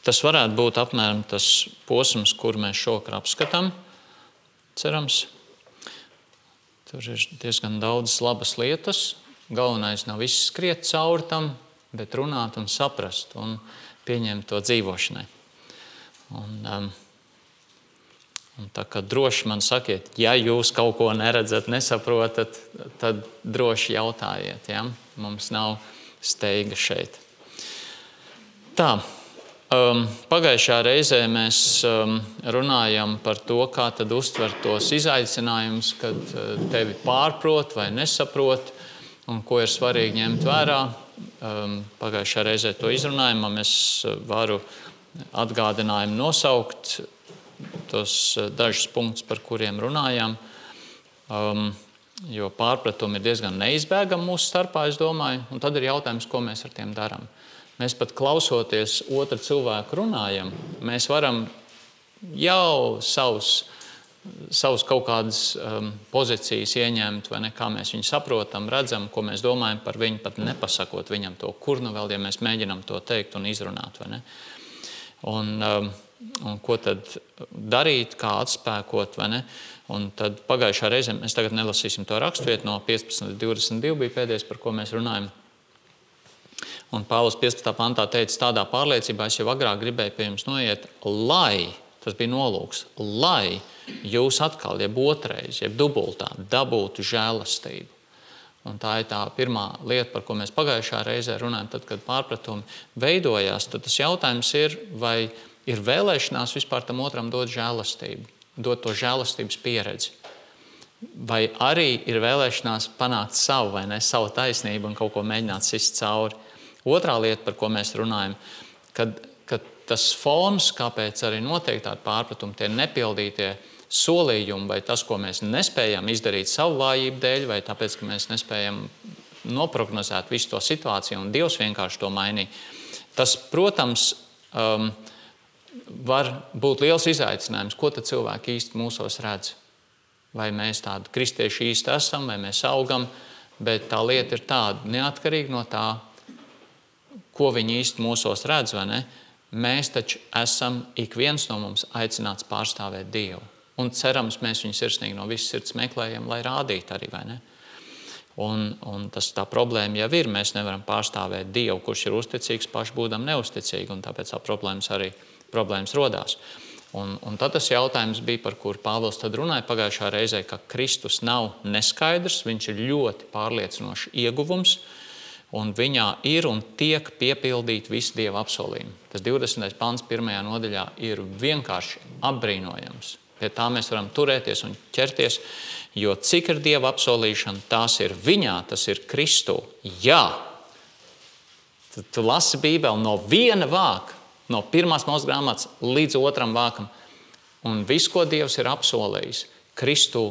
Tas varētu būt apmēram tas posms, kur mēs šovakar apskatām, cerams. Tur ir diezgan daudz labas lietas. Galvenais nav viss skriet cauri tam, bet runāt un saprast un pieņemt to dzīvošanai. Un tā kā droši man sakiet, ja jūs kaut ko neredzat, nesaprotat, tad droši jautājiet. Ja? Mums nav steiga šeit. Tā. Pagājušā reizē mēs runājam par to, kā tad uztvert tos izaicinājumus, kad tevi pārprot vai nesaprot, un ko ir svarīgi ņemt vērā. Pagājušā reizē to izrunājam, es varu atgādinājumu nosaukt tos dažus punktus, par kuriem runājām, jo pārpratumi ir diezgan neizbēgami mūsu starpā, es domāju, un tad ir jautājums, ko mēs ar tiem darām. Mēs pat klausoties otru cilvēku runājam, mēs varam jau savus kaut kādas pozīcijas ieņemt, vai ne, kā mēs viņu saprotam, redzam, ko mēs domājam par viņu, pat nepasakot viņam to, kur nu vēl, ja mēs mēģinām to teikt un izrunāt, vai ne. Un ko tad darīt, kā atspēkot, vai ne. Un tad pagājušā reizē, mēs tagad nelasīsim to raksturvietu, no 15-22 bija pēdējais, par ko mēs runājam. Un Pāvils 15. pantā teica, tādā pārliecībā es jau agrāk gribēju pie jums noiet, lai, tas bija nolūks, lai jūs atkal, jeb otrais, jeb dubultā, dabūtu žēlastību. Un tā ir tā pirmā lieta, par ko mēs pagājušā reizē runājam, tad, kad pārpratumi veidojās, tad tas jautājums ir, vai ir vēlēšanās vispār tam otram dot žēlastību, dot to žēlastības pieredzi. Vai arī ir vēlēšanās panākt savu, vai ne, savu taisnību un kaut ko mēģināt sist cauri. Otrā lieta, par ko mēs runājam, kad tas fons, kāpēc arī notiek tādi pārpratumi, tie nepildītie solījumi, vai tas, ko mēs nespējam izdarīt savu vājību dēļ, vai tāpēc, ka mēs nespējam noprognozēt visu to situāciju, un Dievs vienkārši to mainīja. Tas, protams, var būt liels izaicinājums, ko tad cilvēki īsti mūsos redz. Vai mēs tādi kristieši īsti esam, vai mēs augam, bet tā lieta ir tāda, neatkarīgi no tā, ko viņi īsti mūsos redz, vai ne? Mēs taču esam, ik viens no mums aicināts pārstāvēt Dievu. Un cerams, mēs viņu sirsnīgi no visas sirds meklējam, lai rādītu arī, vai ne? Un tā problēma jau ir, mēs nevaram pārstāvēt Dievu, kurš ir uzticīgs, paši būdam neuzticīgi, un tāpēc tā problēmas rodās. Un tad tas jautājums bija, par kuru Pāvils tad runāja pagājušā reizē, ka Kristus nav neskaidrs, viņš ir ļoti pārliecinošs ieguvums, un viņā ir un tiek piepildīt visi Dieva apsolījumi. Tas 20. pants 1. nodaļā ir vienkārši apbrīnojams. Pie tā mēs varam turēties un ķerties, jo cik ir Dieva apsolīšana, tās ir viņā, tas ir Kristū. Jā! Tu lasi Bībeli no viena vāka, no 1. Mūzes grāmatas līdz 2. vākam, un viss, ko Dievs ir apsolījis, Kristū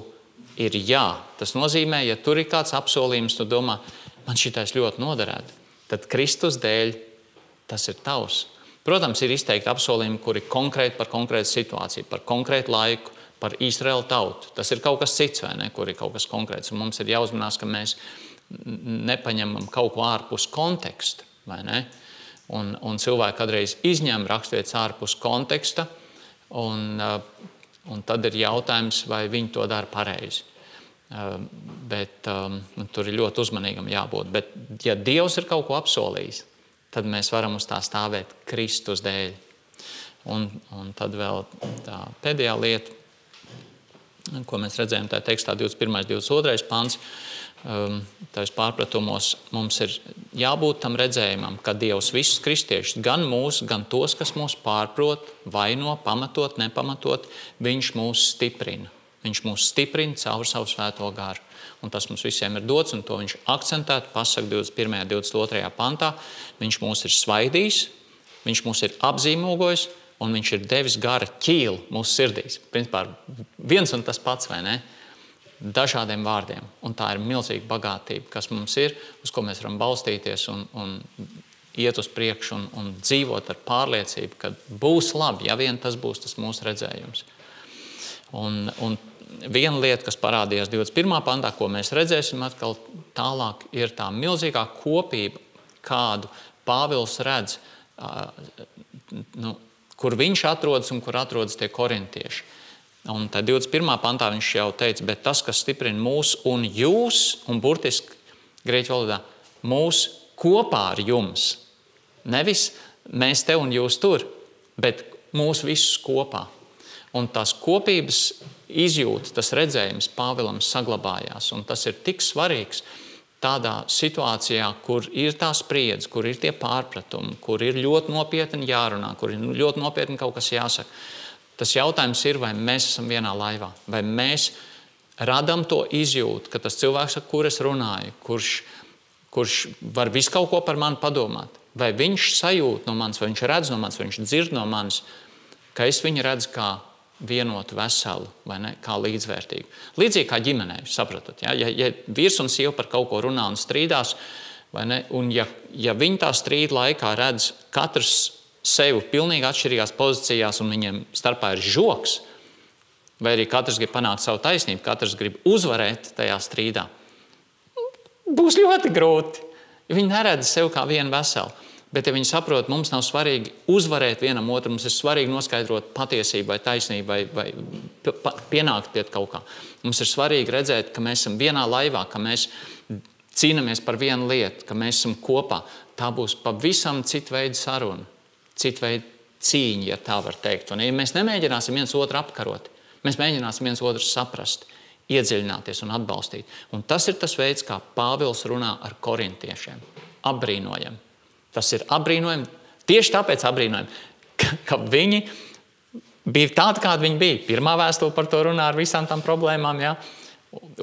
ir jā. Tas nozīmē, ja tur ir kāds apsolījums, tu domā, man šitais ļoti noderētu, tad Kristus dēļ tas ir tavs. Protams, ir izteikti apsolījumi, kuri konkrēti par konkrētu situāciju, par konkrētu laiku, par Izraēlu tautu. Tas ir kaut kas cits, vai ne, kur ir kaut kas konkrēts. Un mums ir jāuzmanās, ka mēs nepaņemam kaut ko ārpus konteksta, vai ne? Un cilvēki kādreiz izņem raksturvietas ārpus konteksta, un tad ir jautājums, vai viņi to dara pareizi. Bet tur ir ļoti uzmanīgam jābūt. Bet ja Dievs ir kaut ko apsolījis, tad mēs varam uz tā stāvēt Kristus dēļ. Un tad vēl tā pēdējā lieta, ko mēs redzējām tajā tekstā 21. 22. pants, tais pārpratumos mums ir jābūt tam redzējumam, ka Dievs visus kristiešus, gan mūs, gan tos, kas mūs pārprot, vaino, pamatot, nepamatot, viņš mūs stiprina. Viņš mūs stiprina caur savu svēto garu. Un tas mums visiem ir dots, un to viņš akcentētu, pasaka 21. 22. pantā. Viņš mūs ir svaidījis, viņš mūs ir apzīmogojis, un viņš ir devis gara ķīlu mūsu sirdīs. Principā viens un tas pats, vai ne? Dažādiem vārdiem. Un tā ir milzīga bagātība, kas mums ir, uz ko mēs varam balstīties un iet uz priekšu un dzīvot ar pārliecību, ka būs labi, ja vien tas būs tas mūsu redzējums. Un viena lieta, kas parādījās 21. pantā, ko mēs redzēsim atkal tālāk, ir tā milzīgā kopība, kādu Pāvils redz kur viņš atrodas un kur atrodas tie korintieši. Un tā 21. pantā viņš jau teica, bet tas, kas stiprina mūs un jūs, un burtiski grieķu valodā, mūs kopā ar jums. Nevis mēs te un jūs tur, bet mūs visus kopā. Un tās kopības izjūta, tas redzējums Pāvilam saglabājās. Un tas ir tik svarīgs tādā situācijā, kur ir tā spriedze, kur ir tie pārpratumi, kur ir ļoti nopietni jārunā, kur ir ļoti nopietni kaut kas jāsaka. Tas jautājums ir, vai mēs esam vienā laivā, vai mēs radam to izjūtu, ka tas cilvēks, ar kur es runāju, kurš var visu kaut ko par mani padomāt, vai viņš sajūt no manis, vai viņš redz no manis, vai viņš dzird no manis, ka es viņu redzu kā vienotu veselu, vai ne, kā līdzvērtīgu. Līdzīgi kā ģimenē, sapratat, ja? Ja vīrs un sieva par kaut ko runā un strīdās, vai ne, un ja viņi tā strīda laikā redz katrs sevi pilnīgi atšķirīgās pozīcijās un viņiem starpā ir žoks, vai arī katrs grib panākt savu taisnību, katrs grib uzvarēt tajā strīdā, būs ļoti grūti. Viņi neredz sevi kā vienu veselu. Bet, ja viņi saprot, mums nav svarīgi uzvarēt vienam otru, mums ir svarīgi noskaidrot patiesību vai taisnību vai pienākt pie kaut kā. Mums ir svarīgi redzēt, ka mēs esam vienā laivā, ka mēs cīnāmies par vienu lietu, ka mēs esam kopā. Tā būs pavisam cita veida saruna, cita veida cīņa, ja tā var teikt. Un ja mēs nemēģināsim viens otru apkarot, mēs mēģināsim viens otru saprast, iedziļināties un atbalstīt. Un tas ir tas veids, kā Pāvils runā ar korintiešiem. Apbrīnojam. Tas ir apbrīnojami, tieši tāpēc apbrīnojami, ka viņi bija tādi, kādi viņi bija. Pirmā vēstule par to runā ar visām tām problēmām, ja?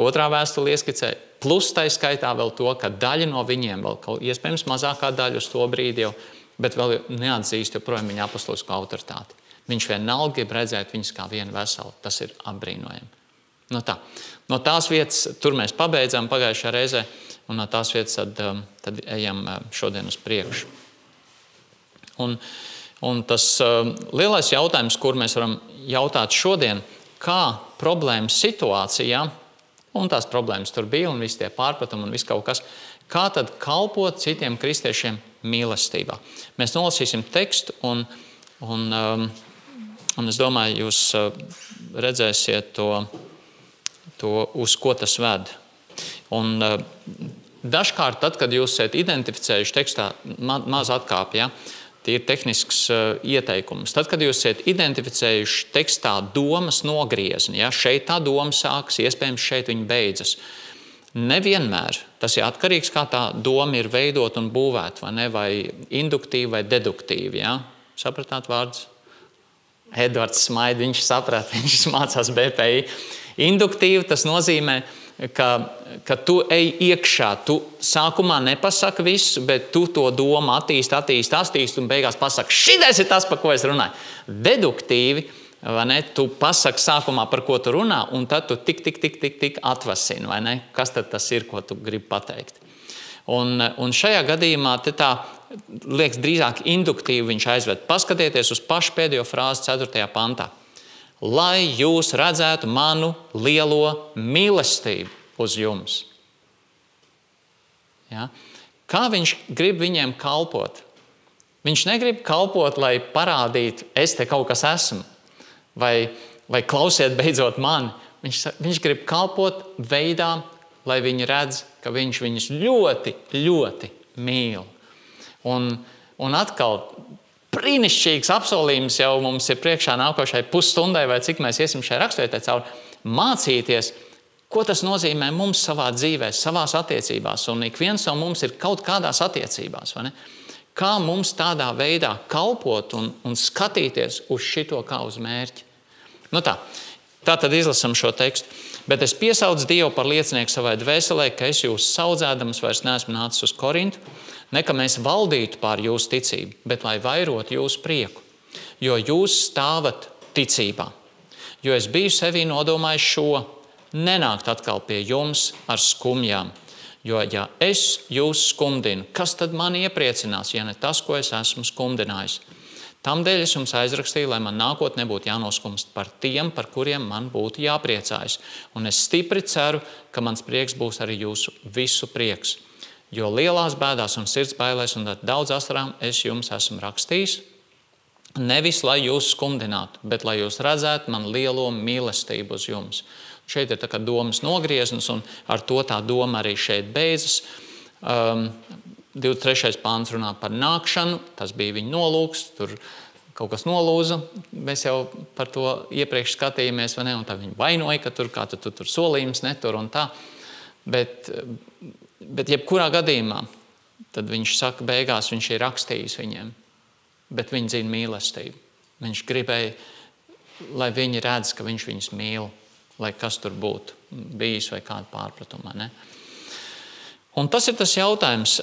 Otrā vēstule ieskicē, plus tai skaitā vēl to, ka daļa no viņiem, vēl iespējams mazākā daļa uz to brīdi jau, bet vēl neatzīst joprojām viņa apostolisko autoritāti. Viņš vienalga grib redzēt viņus kā vienu veselu. Tas ir apbrīnojami. No tās vietas, tur mēs pabeidzām pagājušajā reizē, un no tās vietas tad ejam šodien uz priekšu. Un tas lielais jautājums, kur mēs varam jautāt šodien, kā problēmas situācijā, un tās problēmas tur bija, un visi tie pārpratumi, un viss kaut kas, kā tad kalpot citiem kristiešiem mīlestībā. Mēs nolasīsim tekstu, un es domāju, jūs redzēsiet to, uz ko tas ved. Un dažkārt, tad, kad jūs esat identificējuši tekstā, maz atkāpj, ja, tie ir tehnisks ieteikums. Tad, kad jūs esat identificējuši tekstā domas nogriezni, ja, šeit tā doma sākas, iespējams šeit viņa beidzas. Nevienmēr tas ir atkarīgs, kā tā doma ir veidot un būvēt, vai ne, vai induktīvi vai deduktīvi. Ja. Sapratāt vārdus? Edvards smaida, viņš saprat, viņš mācās BPI. Induktīvi tas nozīmē, ka tu ej iekšā, tu sākumā nepasaki visu, bet tu to domu attīsti un beigās pasaki, šitais ir tas, par ko es runāju. Deduktīvi, vai ne, tu pasaki sākumā, par ko tu runā, un tad tu tik atvasini, vai ne, kas tad tas ir, ko tu gribi pateikt. Un šajā gadījumā te tā liekas drīzāk induktīvi viņš aizved. Paskatieties uz pašu pēdējo frāzi 4. pantā. Lai jūs redzētu manu lielo mīlestību uz jums. Ja? Kā viņš grib viņiem kalpot? Viņš negrib kalpot, lai parādītu, es te kaut kas esmu, vai klausiet beidzot mani. Viņš grib kalpot veidā, lai viņi redz, ka viņš viņus ļoti, ļoti mīl. Un atkal brīnišķīgs apsolījums jau mums ir priekšā nākošai pusstundai, vai cik mēs iesim šai raksturvietai cauri, mācīties, ko tas nozīmē mums savā dzīvē, savās attiecībās, un ik viens no mums ir kaut kādās attiecībās, vai ne? Kā mums tādā veidā kalpot un skatīties uz šito kā uz mērķi. Tā tad izlasam šo tekstu. Bet es piesaucu Dievu par liecinieku savai dvēselē, ka es jūs saudzēdams vairs neesmu nācis uz Korintu, ne ka mēs valdītu pār jūsu ticību, bet lai vairotu jūsu prieku, jo jūs stāvat ticībā. Jo es biju sevī nodomājis šo, nenākt atkal pie jums ar skumjām. Jo, ja es jūs skumdinu, kas tad man iepriecinās, ja ne tas, ko es esmu skumdinājis? Tamdēļ es jums aizrakstīju, lai man nākotnē būtu jānoskumst par tiem, par kuriem man būtu jāpriecājas. Un es stipri ceru, ka mans prieks būs arī jūsu visu prieks. Jo lielās bēdās un sirds bailēs un daudz asarām es jums esmu rakstījis, Nevis, lai jūs skumdinātu, bet lai jūs redzētu man lielo mīlestību uz jums. Šeit ir tā kā domas nogrieznis, un ar to tā doma arī šeit beidzas. 23. pāns runā par nākšanu, tas bija viņa nolūks, tur kaut kas nolūza. Mēs jau par to iepriekš skatījāmies, vai ne, un tā viņa vainoja, ka tur solījums netur un tā. Bet jebkurā gadījumā, tad viņš saka, beigās viņš ir rakstījis viņiem, bet viņi zina mīlestību. Viņš gribēja, lai viņi redz, ka viņš viņus mīl, lai kas tur būtu bijis vai kāda pārpratuma. Ne? Un tas ir tas jautājums,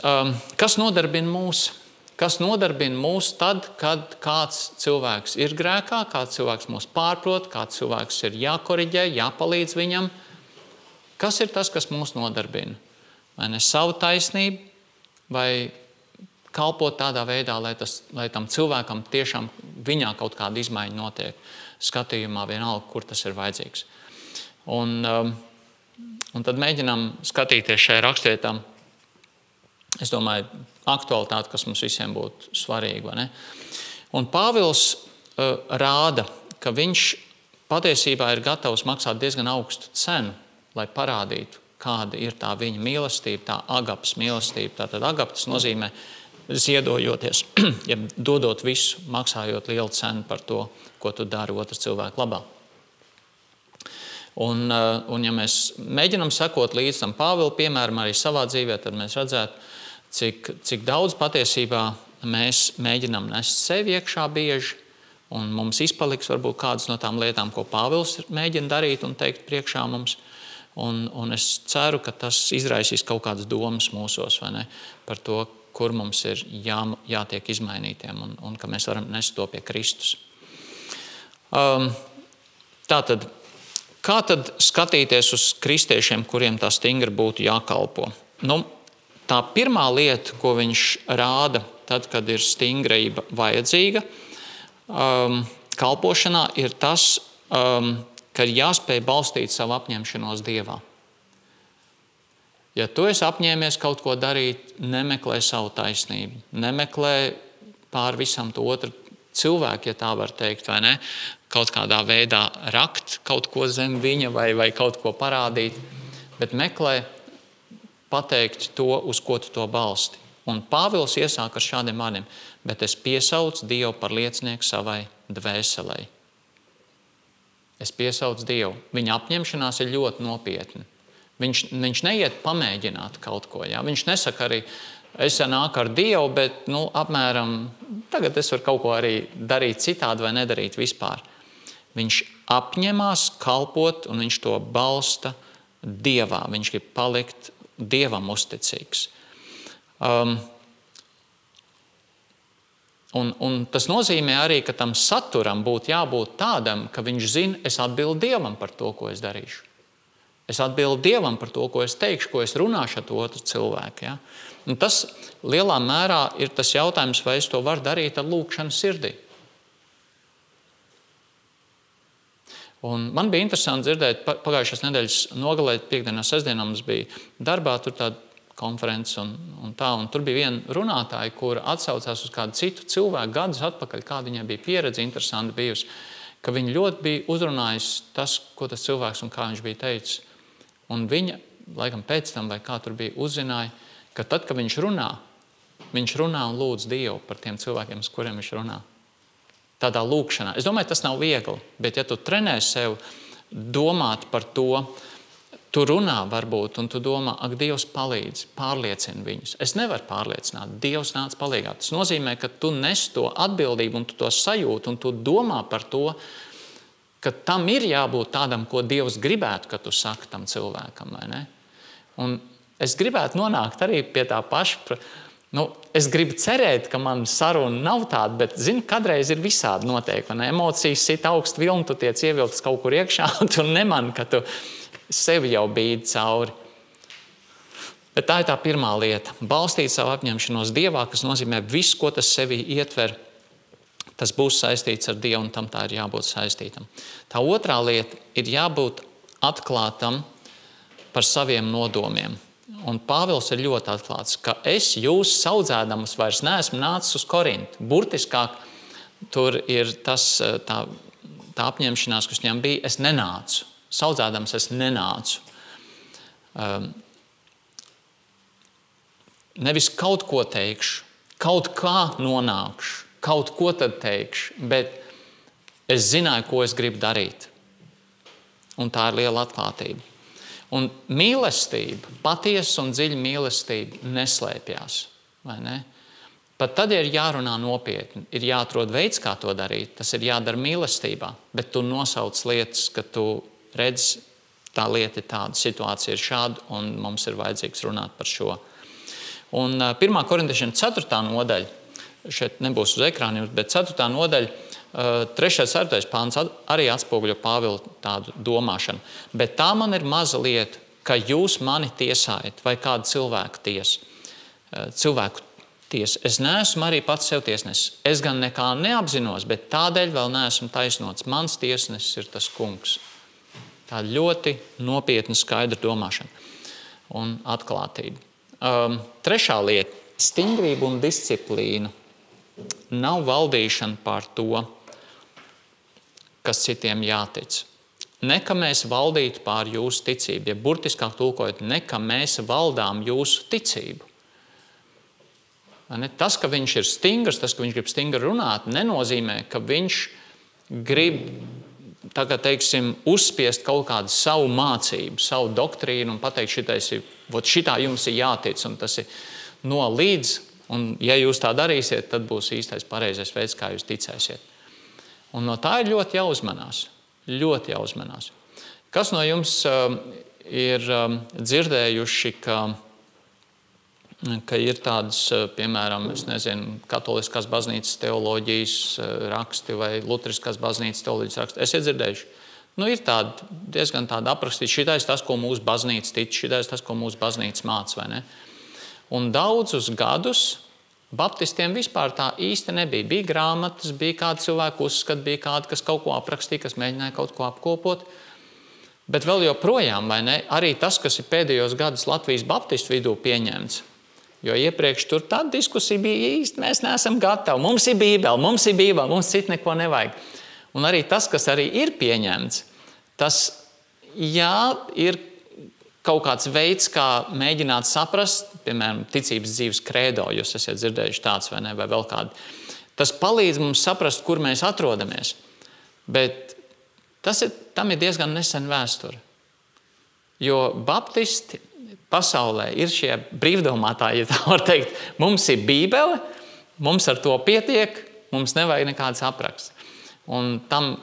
kas nodarbina mūs? Kas nodarbina mūs tad, kad kāds cilvēks ir grēkā, kāds cilvēks mūs pārprot, kāds cilvēks ir jākoriģē, jāpalīdz viņam? Kas ir tas, kas mūs nodarbina? Vai ne savu taisnību, vai kalpot tādā veidā, lai tam cilvēkam tiešām viņā kaut kāda izmaiņa notiek skatījumā vienalga, kur tas ir vajadzīgs. Un tad mēģinām skatīties šajā rakstvietā, es domāju, aktualitāti, kas mums visiem būtu svarīga. Vai ne? Un Pāvils rāda, ka viņš patiesībā ir gatavs maksāt diezgan augstu cenu, lai parādītu, kāda ir tā viņa mīlestība, tā agapas mīlestība. Tātad agapes nozīmē ziedojoties, ja dodot visu, maksājot lielu cenu par to, ko tu dari otru cilvēku labā. Un ja mēs mēģinām sekot līdz tam Pāvila piemēram arī savā dzīvē, tad mēs redzētu, cik daudz patiesībā mēs mēģinām nest sevi iekšā bieži, un mums izpaliks varbūt kādas no tām lietām, ko Pāvils mēģina darīt un teikt priekšā mums. Un es ceru, ka tas izraisīs kaut kādas domas mūsos, vai ne, par to, kur mums ir jātiek izmainītiem un ka mēs varam nest to pie Kristus. Tātad, kā tad skatīties uz kristiešiem, kuriem tā stingri būtu jākalpo? Tā pirmā lieta, ko viņš rāda, tad, kad ir stingrība vajadzīga, kalpošanā, ir tas, ka ir jāspēj balstīt savu apņemšanos Dievā. Ja tu esi apņēmies kaut ko darīt, nemeklē savu taisnību, nemeklē pār visam to otru cilvēku, ja tā var teikt, vai ne, kaut kādā veidā rakt kaut ko zem viņa vai kaut ko parādīt, bet meklē pateikt to, uz ko tu to balsti. Un Pāvils iesāk ar šādiem vārdiem, bet es piesaucu Dievu par liecinieku savai dvēselei. Es piesaucu Dievu. Viņa apņemšanās ir ļoti nopietna. Viņš neiet pamēģināt kaut ko. Ja? Viņš nesaka arī, es nāku ar Dievu, bet apmēram tagad es varu kaut ko arī darīt citādi vai nedarīt vispār. Viņš apņemās kalpot un viņš to balsta Dievā. Viņš grib palikt Dievam uzticīgs. Un tas nozīmē arī, ka tam saturam būtu jābūt tādam, ka viņš zina, es atbildu Dievam par to, ko es darīšu. Es atbildu Dievam par to, ko es teikšu, ko es runāšu ar to otru cilvēku. Ja? Un tas lielā mērā ir tas jautājums, vai es to varu darīt ar lūgšanu sirdī. Un man bija interesanti dzirdēt, pagājušās nedēļas nogalē, piekdienā, sestdienā mums bija darbā tur tāda konferences un tā, un tur bija viena runātāja, kura atsaucās uz kādu citu cilvēku gadus atpakaļ, kāda viņai bija pieredze interesanti bijusi, ka viņa ļoti bija uzrunājusi tas, ko tas cilvēks un kā viņš bija teicis. Un viņa, laikam pēc tam, vai kā tur bija, uzzināja, ka tad, kad viņš runā un lūdz Dievu par tiem cilvēkiem, uz kuriem viņš runā. Tādā lūkšanā. Es domāju, tas nav viegli, bet ja tu trenē sev domāt par to, tu runā varbūt, un tu domā, ak, Dievs palīdz, pārliecina viņus. Es nevaru pārliecināt, Dievs nāc palīgā. Tas nozīmē, ka tu nes to atbildību, un tu to sajūti, un tu domā par to, ka tam ir jābūt tādam, ko Dievs gribētu, ka tu saki tam cilvēkam, vai ne? Un es gribētu nonākt arī pie tā paša, es gribu cerēt, ka man saruna nav tāda, bet, zini, kadreiz ir visādi notiek, vai ne? Emocijas sit augstu vilni, tu tiec ievilkts kaut kur iekšā, un tu nemani, ka tu sevi jau bīdi cauri. Bet tā ir tā pirmā lieta. Balstīt savu apņemšanos Dievā, kas nozīmē visu, ko tas sevi ietver, tas būs saistīts ar Dievu, un tam tā ir jābūt saistītam. Tā otrā lieta ir jābūt atklātam par saviem nodomiem. Un Pāvils ir ļoti atklāts, ka es jūs saudzēdamas vairs neesmu nācis uz Korintu. Burtiskāk tur ir tā apņemšanās, kas viņam bija, es nenācu. Saudzēdams es nenācu. Nevis kaut ko teikšu, kaut kā nonākšu, kaut ko tad teikšu, bet es zināju, ko es gribu darīt. Un tā ir liela atklātība. Un mīlestība, patiesa un dziļa mīlestība neslēpjas, vai ne? Pat tad ir jārunā nopietni, ir jāatrod veids, kā to darīt. Tas ir jādara mīlestībā, bet tu nosauc lietas, ka tu redzi, tā lieta ir tāda, situācija ir šāda, un mums ir vajadzīgs runāt par šo. Un 1. Korintiešiem 4. nodaļa, šeit nebūs uz ekrāna, bet 4. nodaļa, 3.4. pāns arī atspoguļo Pāvila tādu domāšanu. Bet tā man ir maza lieta, ka jūs mani tiesājat vai kādu cilvēku ties. Es neesmu arī pats sev tiesnesis. Es gan nekā neapzinos, bet tādēļ vēl neesmu taisnots. Mans tiesnesis ir tas kungs. Tā ļoti nopietna, skaidra domāšana un atklātība. 3. lieta – stingrība un disciplīna. Nav valdīšana pār to, kas citiem jātic. Ne, ka mēs valdītu pār jūsu ticību, ja burtiskāk tulkojot, ne, ka mēs valdām jūsu ticību. Tas, ka viņš ir stingrs, tas, ka viņš grib stingri runāt, nenozīmē, ka viņš grib, tagad, teiksim, uzspiest kaut kādu savu mācību, savu doktrīnu un pateikt, šitā jums ir jātic, un tas ir no līdz, un ja jūs tā darīsiet, tad būs īstais pareizais veids, kā jūs ticēsiet. Un no tā ir ļoti jāuzmanās. Ļoti jāuzmanās. Kas no jums ir dzirdējuši, ka ir tādas, piemēram, es nezinu, katoliskās baznīcas teoloģijas raksti vai luteriskās baznīcas teoloģijas raksti? Esiet dzirdējuši? Ir diezgan tāda aprakstīta. Šitais tas, ko mūsu baznīca tic, šitais tas, ko mūsu baznīca māca, vai ne? Un daudzus gadus baptistiem vispār tā īsti nebija. Bija grāmatas, bija kādi cilvēku uzskati, bija kādi, kas kaut ko aprakstīja, kas mēģināja kaut ko apkopot. Bet vēl joprojām, vai ne, arī tas, kas ir pēdējos gadus Latvijas baptistu vidū pieņemts, jo iepriekš tur tāda diskusija bija īsti, mēs neesam gatavi, mums ir Bībele, mums citu neko nevajag. Un arī tas, kas arī ir pieņemts, tas, jā, ir kaut kāds veids, kā mēģināt saprast, piemēram, ticības dzīves kredo, jūs esat dzirdējuši tāds vai ne, vai vēl kādi. Tas palīdz mums saprast, kur mēs atrodamies. Bet tam ir diezgan nesen vēsture. Jo baptisti pasaulē ir šie brīvdomātāji, ja tā var teikt. Mums ir Bībele, mums ar to pietiek, mums nevajag nekādas apraksts. Un tam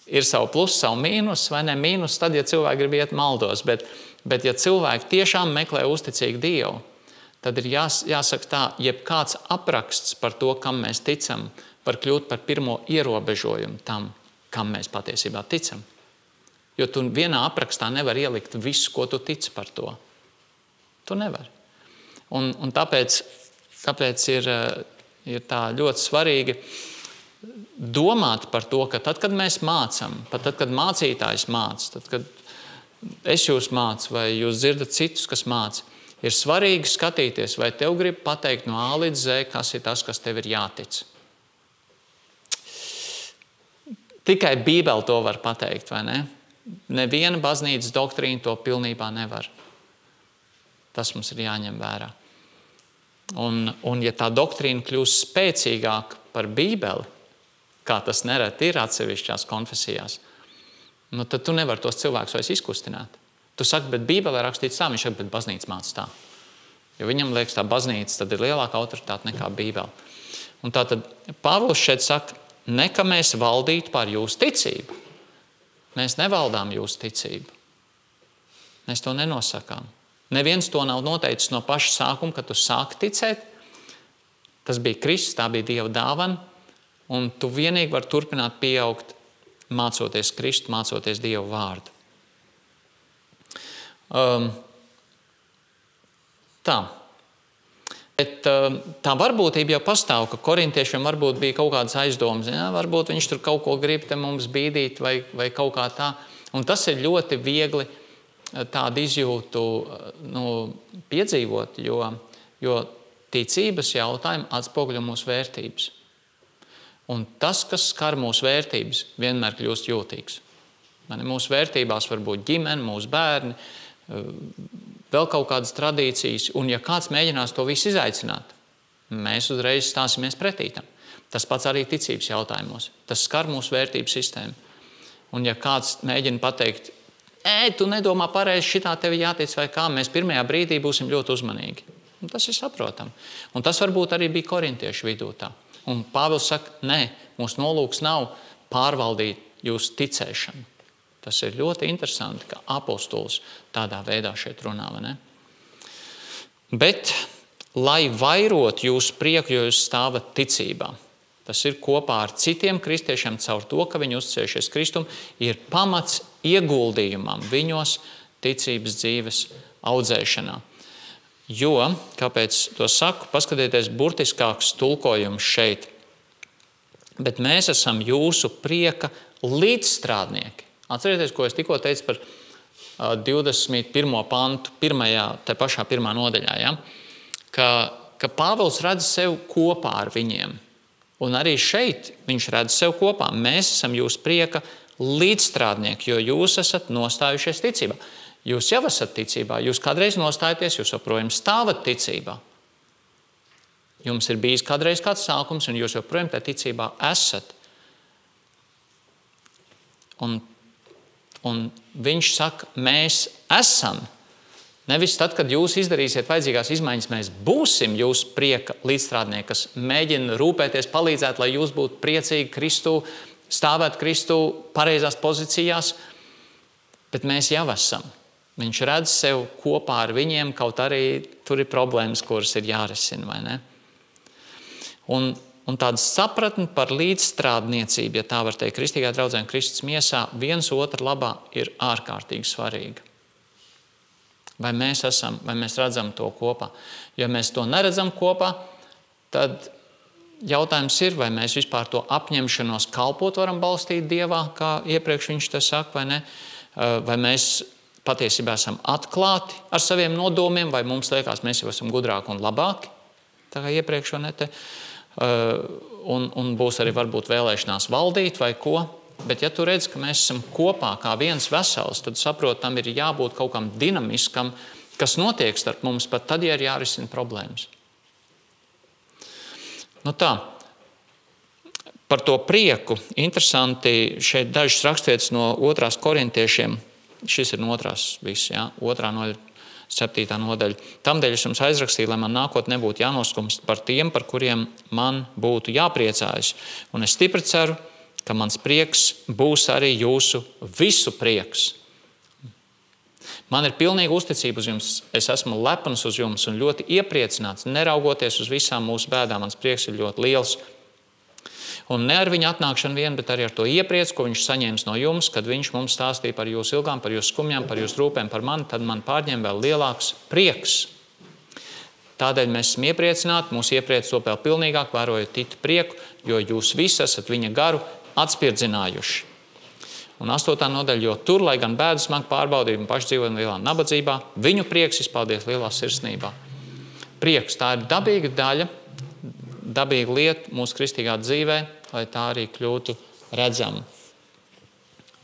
ir savu plusu, savu mīnus, vai ne? Mīnus tad, ja cilvēki grib iet maldos, bet ja cilvēki tiešām meklē uzticīgu Dievu, tad ir jāsaka tā, jebkāds apraksts par to, kam mēs ticam, var kļūt par pirmo ierobežojumu tam, kam mēs patiesībā ticam. Jo tu vienā aprakstā nevar ielikt visu, ko tu tici par to. Tu nevar. Un tāpēc ir tā ļoti svarīgi domāt par to, ka tad, kad mēs mācam, pat tad, kad mācītājs māca, tad, kad es jūs mācu, vai jūs dzirdat citus, kas māca, ir svarīgi skatīties, vai tev grib pateikt no A līdz Z, kas ir tas, kas tev ir jātic. Tikai Bībele to var pateikt, vai ne? Neviena baznīcas doktrīna to pilnībā nevar. Tas mums ir jāņem vērā. Un ja tā doktrīna kļūst spēcīgāka par Bībeli, kā tas nereti ir atsevišķās konfesijās, tad tu nevari tos cilvēkus vairs izkustināt. Tu saki, bet Bībelē rakstīts tā, viņš saka, bet baznīca māca tā. Jo viņam liekas, tā baznīca tad ir lielāka autoritāte nekā Bībele. Un tātad Pāvils šeit saka, ne ka mēs valdītu pār jūsu ticību. Mēs nevaldām jūsu ticību. Mēs to nenosakām. Neviens to nav noteicis no paša sākuma, kad tu sāki ticēt. Tas bija Kristus, tā bija Dieva dāvana, un tu vienīgi vari turpināt pieaugt, mācoties Kristu, mācoties Dieva vārdu. Tā. Bet tā varbūtība jau pastāv, ka korintiešiem varbūt bija kaut kādas aizdomas. Ja, varbūt viņš tur kaut ko grib te mums bīdīt vai kaut kā tā. Un tas ir ļoti viegli tādu izjūtu piedzīvot, jo ticības jautājumi atspoguļo mūsu vērtības. Un tas, kas skar mūsu vērtības, vienmēr kļūst jūtīgs. Mūsu vērtībās var būt ģimene, mūsu bērni, vēl kaut kādas tradīcijas. Un ja kāds mēģinās to visu izaicināt, mēs uzreiz stāsimies pretī tam. Tas pats arī ticības jautājumos. Tas skar mūsu vērtību sistēmu. Un ja kāds mēģina pateikt, tu nedomā pareizi, šitā tevi jātic vai kā, mēs pirmajā brīdī būsim ļoti uzmanīgi. Un tas ir saprotami. Un tas varbūt arī bija korintiešu vidū tā. Un Pāvils saka, nē, mūsu nolūks nav pārvaldīt jūsu ticēšanu. Tas ir ļoti interesanti, ka apostols tādā veidā šeit runā, vai ne? Bet, lai vairot jūsu prieku, jo jūs stāvat ticībā, tas ir kopā ar citiem kristiešiem caur to, ka viņi uzticējušies Kristum, ir pamats ieguldījumam viņos ticības dzīves audzēšanā. Jo, kāpēc to saku, paskatieties burtiskāks tulkojums šeit. Bet mēs esam jūsu prieka līdzstrādnieki. Atcerieties, ko es tikko teicu par 21. pantu, te pašā pirmā nodaļā, ja? Ka Pāvils redz sev kopā ar viņiem. Un arī šeit viņš redz sev kopā. Mēs esam jūsu prieka līdzstrādnieki, jo jūs esat nostājušies ticībā. Jūs jau esat ticībā, jūs kādreiz nostājaties, jūs joprojām stāvat ticībā. Jums ir bijis kādreiz kāds sākums, un jūs joprojām tajā ticībā esat. Un viņš saka, mēs esam. Nevis tad, kad jūs izdarīsiet vajadzīgās izmaiņas, mēs būsim jūsu prieka līdzstrādnieki, kas mēģina rūpēties, palīdzēt, lai jūs būtu priecīgi Kristū, stāvēt Kristū pareizās pozīcijās, bet mēs jau esam. Viņš redz sev kopā ar viņiem, kaut arī tur ir problēmas, kuras ir jārisina, vai ne? Un tāda sapratne par līdzstrādniecību, ja tā var teikt, kristīgā draudzē un Kristus miesā, viens otru labā ir ārkārtīgi svarīga. Vai mēs esam, vai mēs redzam to kopā? Ja mēs to neredzam kopā, tad jautājums ir, vai mēs vispār to apņemšanos kalpot varam balstīt Dievā, kā iepriekš viņš te saka, vai ne? Vai mēs patiesībā esam atklāti ar saviem nodomiem, vai mums liekas, mēs jau esam gudrāki un labāki, tā kā iepriekš, vai ne te, un būs arī varbūt vēlēšanās valdīt vai ko, bet ja tu redz, ka mēs esam kopā kā viens vesels, tad saprot, tam ir jābūt kaut kam dinamiskam, kas notiek starp mums, pat tad, ja ir jārisina problēmas. Nu tā, par to prieku, interesanti, šeit dažas rakstvietas no 2. korintiešiem, šis ir no 2. viss, ja? 2. nodaļa, 7. nodaļa. Tamdēļ es jums aizrakstīju, lai man nākotnē nebūtu jānoskumst par tiem, par kuriem man būtu jāpriecājas. Un es stipri ceru, ka mans prieks būs arī jūsu visu prieks. Man ir pilnīga uzticība uz jums, es esmu lepns uz jums un ļoti iepriecināts, neraugoties uz visām mūsu bēdām, mans prieks ir ļoti liels. Un ne ar viņa atnākšanu vien, bet arī ar to iepriecu, ko viņš saņēmis no jums, kad viņš mums stāstīja par jūsu ilgām, par jūsu skumjām, par jūsu rūpēm, par mani, tad man pārņem vēl lielāks prieks. Tādēļ mēs esam iepriecināti, mūsu iepriec to vēl pilnīgāk, vērojot Titu prieku, jo jūs visi esat viņa garu atspirdzinājuši. Un 8. nodaļa, jo tur, lai gan bēdu smagi pārbaudību un paši dzīvojam lielā nabadzībā, viņu prieks izpaudies lielā sirsnībā. Prieks, tā ir dabīga daļa, dabīga lieta mūsu kristīgā dzīvē, lai tā arī kļūtu redzama.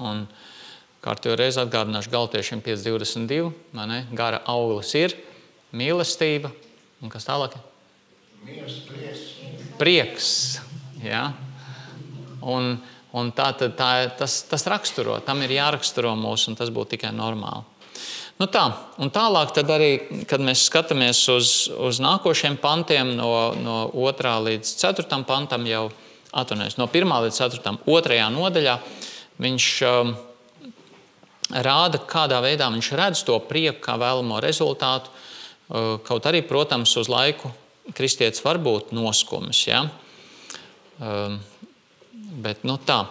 Un kārtējo reizi atgādināšu Galatiešiem 5:22, vai ne? Gara auglis ir mīlestība, un kas tālāk? Prieks, jā. Un tas raksturo, tam ir jāraksturo mūs, un tas būtu tikai normāli. Nu tā, un tālāk tad arī, kad mēs skatāmies uz nākošiem pantiem no 2. līdz 4. pantam jau, no 1. līdz 4. 2. nodaļā, viņš rāda, kādā veidā viņš redz to prieku kā vēlamo rezultātu, kaut arī, protams, uz laiku kristietis var būt noskumis, ja? Bet nu tā.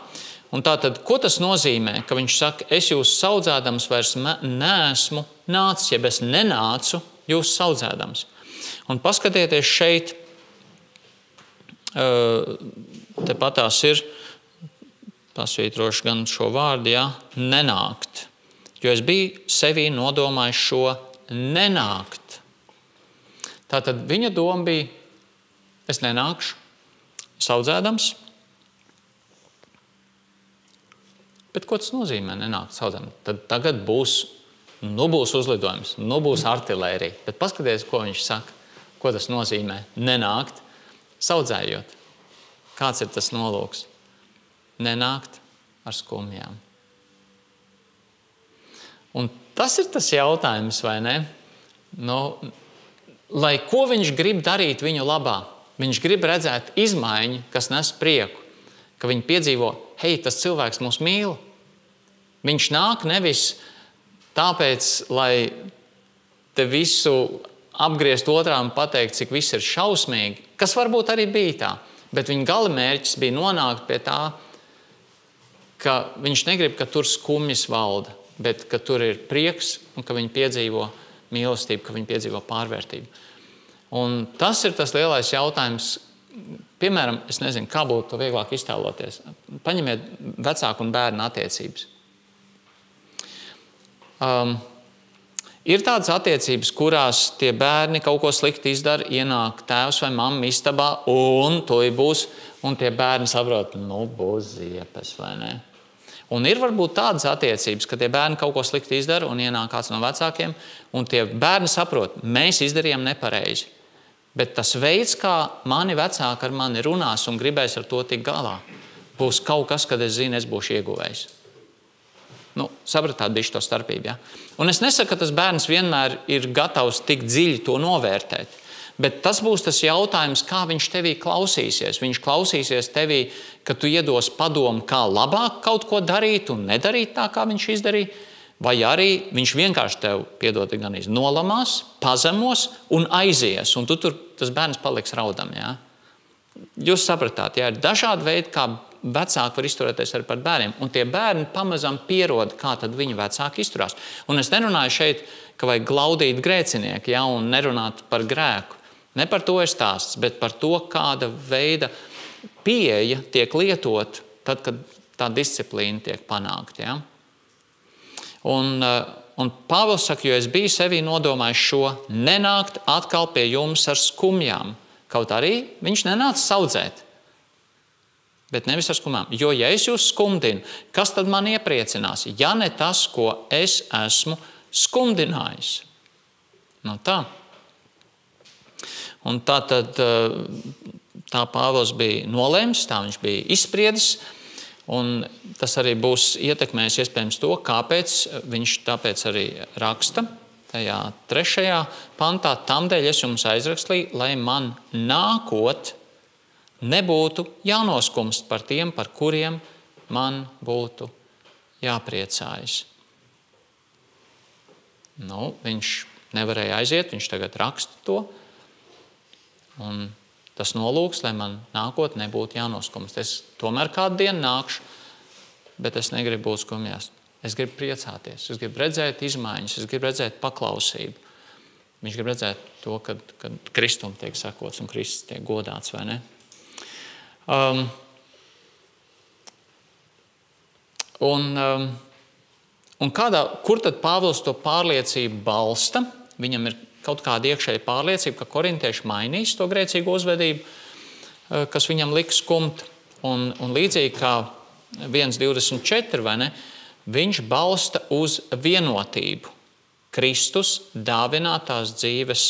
Un tātad, ko tas nozīmē, ka viņš saka, es jūs saudzēdams vairs neesmu nācis, jeb es nenācu jūs saudzēdams. Un paskatieties šeit, tepatās ir, pasvītrošu gan šo vārdu, ja, nenākt. Jo es biju sevī nodomājis šo nenākt. Tātad viņa doma bija, es nenākšu saudzēdams, Bet ko tas nozīmē nenākt saudzēm? Tad tagad būs uzlidojums, būs artilērija. Bet paskaties, ko viņš saka. Ko tas nozīmē nenākt saudzējot. Kāds ir tas nolūks? Nenākt ar skumjām. Un tas ir tas jautājums, vai ne? Lai ko viņš grib darīt viņu labā? Viņš grib redzēt izmaiņu, kas nes prieku. Ka viņi piedzīvo, hei, tas cilvēks mūs mīl. Viņš nāk nevis tāpēc, lai te visu apgriezt otrām un pateikt, cik viss ir šausmīgi, kas varbūt arī bija tā. Bet viņa galamērķis bija nonākt pie tā, ka viņš negrib, ka tur skumjas valda, bet ka tur ir prieks un ka viņi piedzīvo mīlestību, ka viņi piedzīvo pārvērtību. Un tas ir tas lielais jautājums. Piemēram, es nezinu, kā būtu to vieglāk iztēloties. Paņemiet vecāku un bērnu attiecības. Ir tādas attiecības, kurās tie bērni kaut ko slikti izdara, ienāk tēvs vai mamma istabā, un to būs, un tie bērni saprot, būs ziepes, vai ne? Un ir varbūt tādas attiecības, ka tie bērni kaut ko slikti izdara, un ienāk kāds no vecākiem, un tie bērni saprot, mēs izdarījām nepareizi. Bet tas veids, kā mani vecāki ar mani runās un gribēs ar to tikt galā, būs kaut kas, kad es zinu, es būšu ieguvējis. Sapratāt bišķi to starpību, ja? Un es nesaku, ka tas bērns vienmēr ir gatavs tik dziļi to novērtēt, bet tas būs tas jautājums, kā viņš tevī klausīsies. Viņš klausīsies tevī, ka tu iedos padomu, kā labāk kaut ko darīt un nedarīt tā, kā viņš izdarīja, vai arī viņš vienkārši tev, piedod, gan nolamās, pazemos un aizies, un tas bērns paliks raudam, ja? Jūs sapratāt, ja? Ir dažādi veidi, kā vecāki var izturēties arī par bērniem, un tie bērni pamazam pierod, kā tad viņu vecāki izturās. Un es nerunāju šeit, ka vajag glaudīt grēcinieki, ja, un nerunāt par grēku. Ne par to ir stāsts, bet par to, kāda veida pieeja tiek lietot, tad, kad tā disciplīna tiek panākta. Ja. Un Pāvils saka, jo es biju sevī nodomājis šo nenākt atkal pie jums ar skumjām. Kaut arī viņš nenāca saudzēt. Bet nevis ar skumjām. Jo, ja es jūs skumdinu, kas tad man iepriecinās? Ja ne tas, ko es esmu skumdinājis. Tā. Un tā Pāvils bija nolēmis, tā viņš bija izspriedis. Un tas arī būs ietekmējis iespējams to, kāpēc viņš tāpēc arī raksta tajā 3. pantā. Tamdēļ es jums aizrakstīju, lai man nākot nebūtu jānoskumst par tiem, par kuriem man būtu jāpriecājas. Viņš nevarēja aiziet, viņš tagad raksta to. Un tas nolūks, lai man nākot nebūtu jānoskumst. Es tomēr kādu dienu nākšu, bet es negribu būt skumjās. Es gribu priecāties, es gribu redzēt izmaiņas, es gribu redzēt paklausību. Viņš grib redzēt to, kad Kristum tiek sakots un Kristus tiek godāts, vai ne? Kur tad Pāvils to pārliecību balsta? Viņam ir kaut kāda iekšēja pārliecība, ka korintieši mainīs to grēcīgo uzvedību, kas viņam lika skumt. Un līdzīgi kā 1.24, vai ne, viņš balsta uz vienotību. Kristus dāvinātās dzīves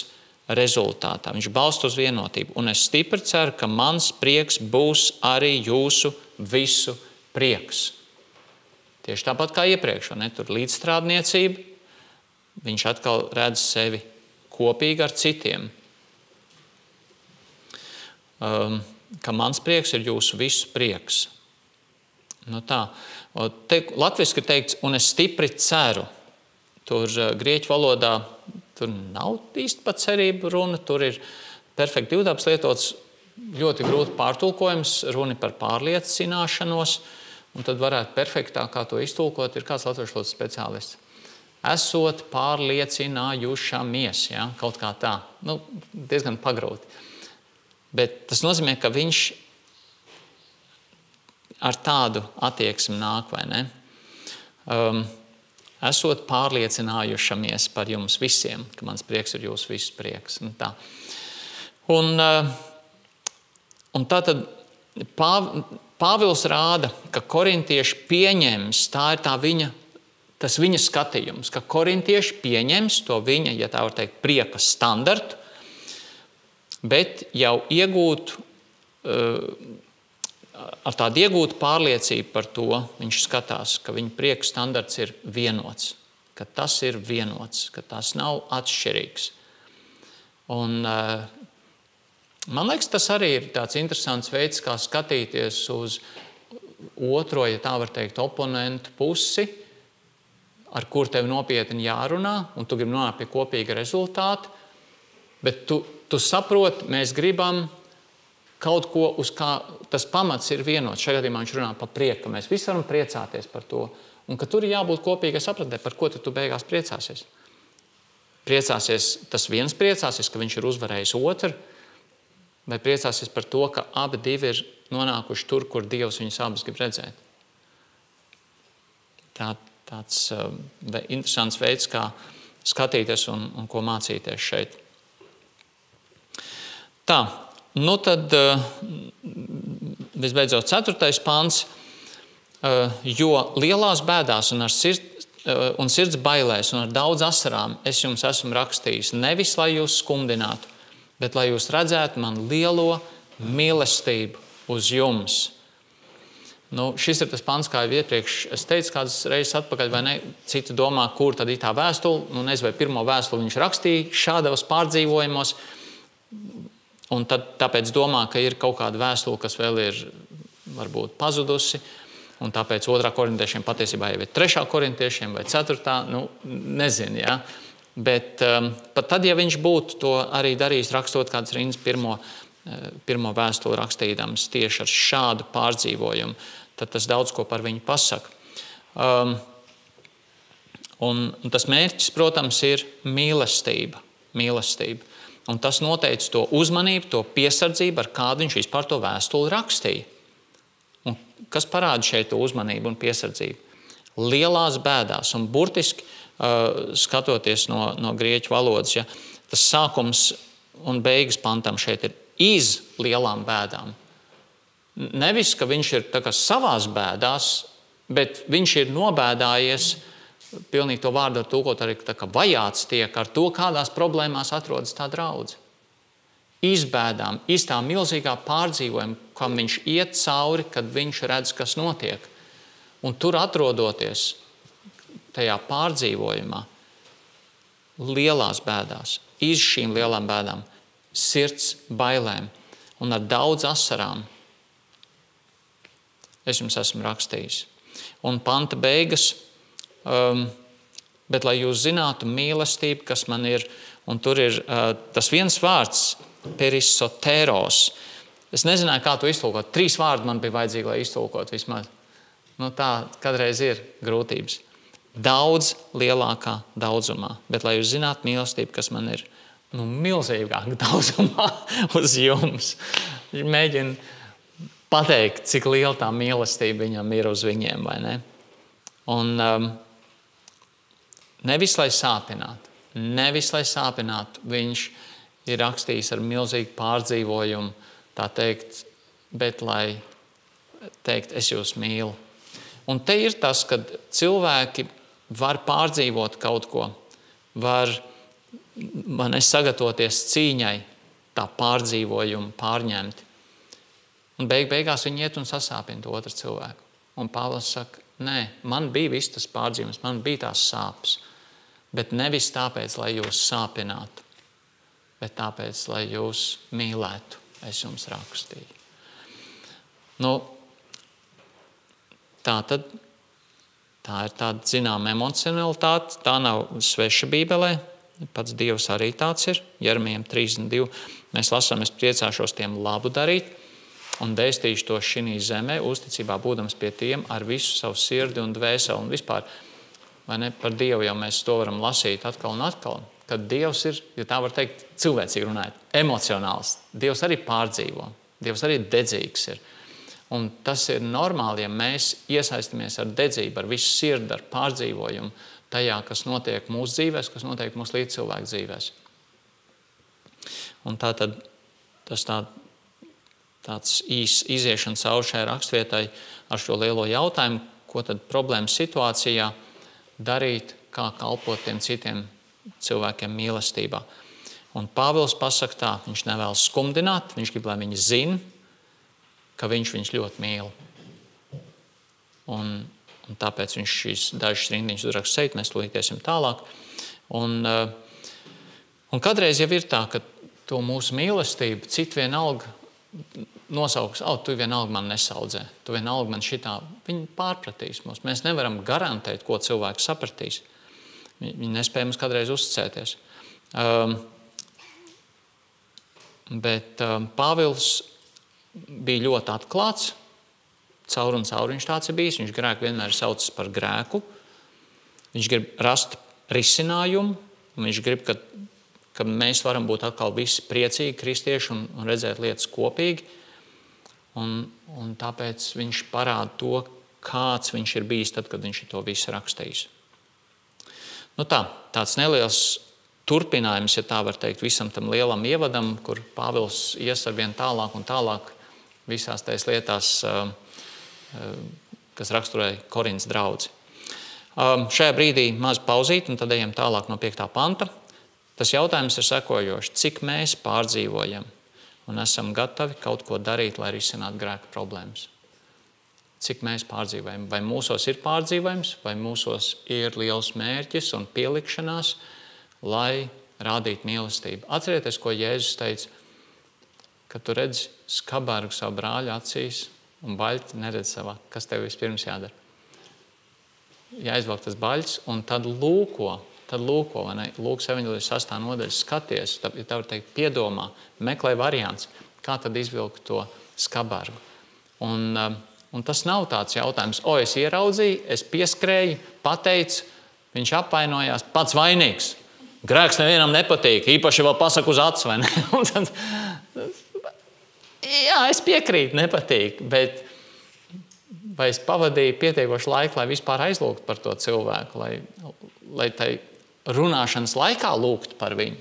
rezultātā. Viņš balsta uz vienotību. Un es stipri ceru, ka mans prieks būs arī jūsu visu prieks. Tieši tāpat kā iepriekš, vai ne? Tur līdzstrādniecība. Viņš atkal redz sevi kopīgi ar citiem. Ka mans prieks ir jūsu visu prieks. Tā. Latviski teikts, un es stipri ceru. Tur grieķu valodā tur nav īsti par cerību runa. Tur ir perfekti divdabs lietots, ļoti grūti pārtulkojums, runa par pārliecināšanos. Un tad varētu perfektāk kā to iztulkot, ir kāds latviešu valodas speciālists. Esot pārliecinājušamies, ja? Kaut kā tā. Diezgan pagrūti. Bet tas nozīmē, ka viņš ar tādu attieksmi nāk, vai ne? Esot pārliecinājušamies par jums visiem, ka mans prieks ir jūsu visu prieks. Un tā tad Pāvils rāda, ka korintieši pieņems, tā ir tas viņa skatījums, ka korintieši pieņems to viņa, ja tā var teikt, prieka standartu, bet jau ar tādu iegūtu pārliecību par to viņš skatās, ka viņa prieka standarts ir vienots, ka tas ir vienots, ka tas nav atšķirīgs. Un man liekas, tas arī ir tāds interesants veids, kā skatīties uz otro, ja tā var teikt, oponentu pusi, ar kur tev nopietni jārunā, un tu gribi nonākt pie kopīga rezultāta, bet tu saproti, mēs gribam kaut ko, uz kā tas pamats ir vienots. Šajā gadījumā viņš runā par prieku, ka mēs visi varam priecāties par to, un ka tur ir jābūt kopīgai sapratnē, par ko tu beigās priecāsies. Tas viens priecāsies, ka viņš ir uzvarējis otru, vai priecāsies par to, ka abi divi ir nonākuši tur, kur Dievs viņus abus grib redzēt. Tāds interesants veids, kā skatīties un ko mācīties šeit. Tā, tad visbeidzot 4. pants. Jo lielās bēdās un sirds bailēs un ar daudz asarām es jums esmu rakstījis, nevis lai jūs skumdinātu, bet lai jūs redzētu man lielo mīlestību uz jums. Šis ir tas pants, kā jau iepriekš es teicu kādas reizes atpakaļ, vai ne, citi domā, kur tad ir tā vēstule, nezinu, vai pirmo vēstuli viņš rakstīja šādos pārdzīvojumos, un tad tāpēc domā, ka ir kaut kāda vēstule, kas vēl ir varbūt pazudusi, un tāpēc 2. korintiešiem patiesībā jau ir 3. korintiešiem vai 4. Nezinu, ja? Bet pat tad, ja viņš būtu to arī darījis, rakstot kādas rindas pirmo vēstuli rakstīdams tieši ar šādu pārdzīvojumu, tad tas daudz ko par viņu pasaka. Un tas mērķis, protams, ir mīlestība. Un tas noteica to uzmanību, to piesardzību, ar kādu viņš vispār to vēstuli rakstīja. Un kas parāda šeit to uzmanību un piesardzību? Lielās bēdās, un burtiski skatoties no grieķu valodas, ja, tas sākums un beigas pantam šeit ir iz lielām bēdām. Nevis, ka viņš ir tā kā savās bēdās, bet viņš ir nobēdājies, pilnīgi to vārdu var tulkot arī tā kā vajāts tiek ar to, kādās problēmās atrodas tā draudze. Izbēdām, tā milzīgā pārdzīvojuma, kam viņš iet cauri, kad viņš redz, kas notiek. Un tur atrodoties tajā pārdzīvojumā, lielās bēdās, iz šīm lielām bēdām, sirds bailēm un ar daudz asarām es jums esmu rakstījis. Un panta beigas, bet lai jūs zinātu mīlestību, kas man ir, un tur ir tas viens vārds, perisoteros. Es nezināju, kā to iztulkot. 3 vārdi man bija vajadzīgi, lai iztulkot vismaz. Tā kādreiz ir grūtības. Daudz lielākā daudzumā, bet lai jūs zinātu mīlestību, kas man ir milzīgāk daudzumā uz jums. Mēģinu pateikt, cik liela tā mīlestība viņam ir uz viņiem, vai ne? Un nevis lai sāpinātu, viņš ir rakstījis ar milzīgu pārdzīvojumu, tā teikt, bet lai teikt, es jūs mīlu. Un te ir tas, kad cilvēki var pārdzīvot kaut ko, var sagatavoties cīņai, tā pārdzīvojumu pārņemti. Un beigās viņi iet un sasāpina to otru cilvēku. Un Pāvils saka, nē, man bija viss tas pārdzīvums, man bija tās sāpes, bet nevis tāpēc, lai jūs sāpinātu, bet tāpēc, lai jūs mīlētu, es jums rakstīju. Tā ir tāda zināma emocionalitāte, tā nav sveša Bībelē, pats Dievs arī tāds ir. Jeremijam 32 mēs lasām, es priecāšos tiem labu darīt un dēstīšu to šinī zemē, uzticībā būdams pie tiem ar visu savu sirdi un dvēseli. Un vispār, vai ne, par Dievu jau mēs to varam lasīt atkal un atkal, kad Dievs ir, ja tā var teikt, cilvēcīgi runājot, emocionāls. Dievs arī pārdzīvo, Dievs arī dedzīgs ir. Un tas ir normāli, ja mēs iesaistamies ar dedzību, ar visu sirdi, ar pārdzīvojumu tajā, kas notiek mūsu dzīvēs, kas notiek mūsu līdzcilvēku dzīvēs. Un tātad tas tā tāds iziešana cauri šai rakstvietai ar šo lielo jautājumu, ko tad problēmas situācijā darīt, kā kalpot tiem citiem cilvēkiem mīlestībā. Un Pāvils pasaka tā, viņš nevēlas skumdināt, viņš grib, lai viņi zina, ka viņš ļoti mīl. Un tāpēc viņš šīs dažas rindiņas uzraksta šeit, mēs tūlītiesim tālāk. Un kādreiz jau ir tā, ka to mūsu mīlestību citu vienalga nosauks, tu vienalga man nesaudzē, tu vienalga man šitā, viņi pārpratīs mūs. Mēs nevaram garantēt, ko cilvēks sapratīs. Viņi nespēja mums kādreiz uzticēties. Bet Pāvils bija ļoti atklāts, caur un caur viņš tāds ir bijis, viņš grēku vienmēr saucas par grēku, viņš grib rast risinājumu, viņš grib, ka mēs varam būt atkal visi priecīgi kristieši un redzēt lietas kopīgi, un tāpēc viņš parāda to, kāds viņš ir bijis tad, kad viņš ir to visu rakstījis. Nu tāds neliels turpinājums, ja tā var teikt, visam tam lielam ievadam, kur Pāvils ies ar vien tālāk un tālāk visās tais lietās, kas raksturoja Korintas draudzi. Šajā brīdī maz pauzīt, un tad ejam tālāk no 5. panta. Tas jautājums ir sekojošs. Cik mēs pārdzīvojam un esam gatavi kaut ko darīt, lai risinātu grēka problēmas? Cik mēs pārdzīvojam? Vai mūsos ir pārdzīvojums, vai mūsos ir liels mērķis un pielikšanās, lai rādītu mīlestību? Atcerieties, ko Jēzus teica, kad tu redzi skabargu savu brāļu acīs un baļķi neredz savā. Kas tev vispirms jādara? Jāizvelk tas baļķis un tad lūko, vai ne? Lūkas evaņģēlijas 6. nodaļa, skaties, ja tā var teikt, piedomā, meklē variants, kā tad izvilkt to skabargu. Un tas nav tāds jautājums, es ieraudzīju, es pieskrēju, pateicu, viņš apvainojās, pats vainīgs. Grēks nevienam nepatīk, īpaši vēl pasaku uz acu, vai ne? Jā, es piekrītu, nepatīk, bet vai es pavadīju pietiekošu laiku, lai vispār aizlūgtu par to cilvēku, lai tai runāšanas laikā lūgtu par viņu,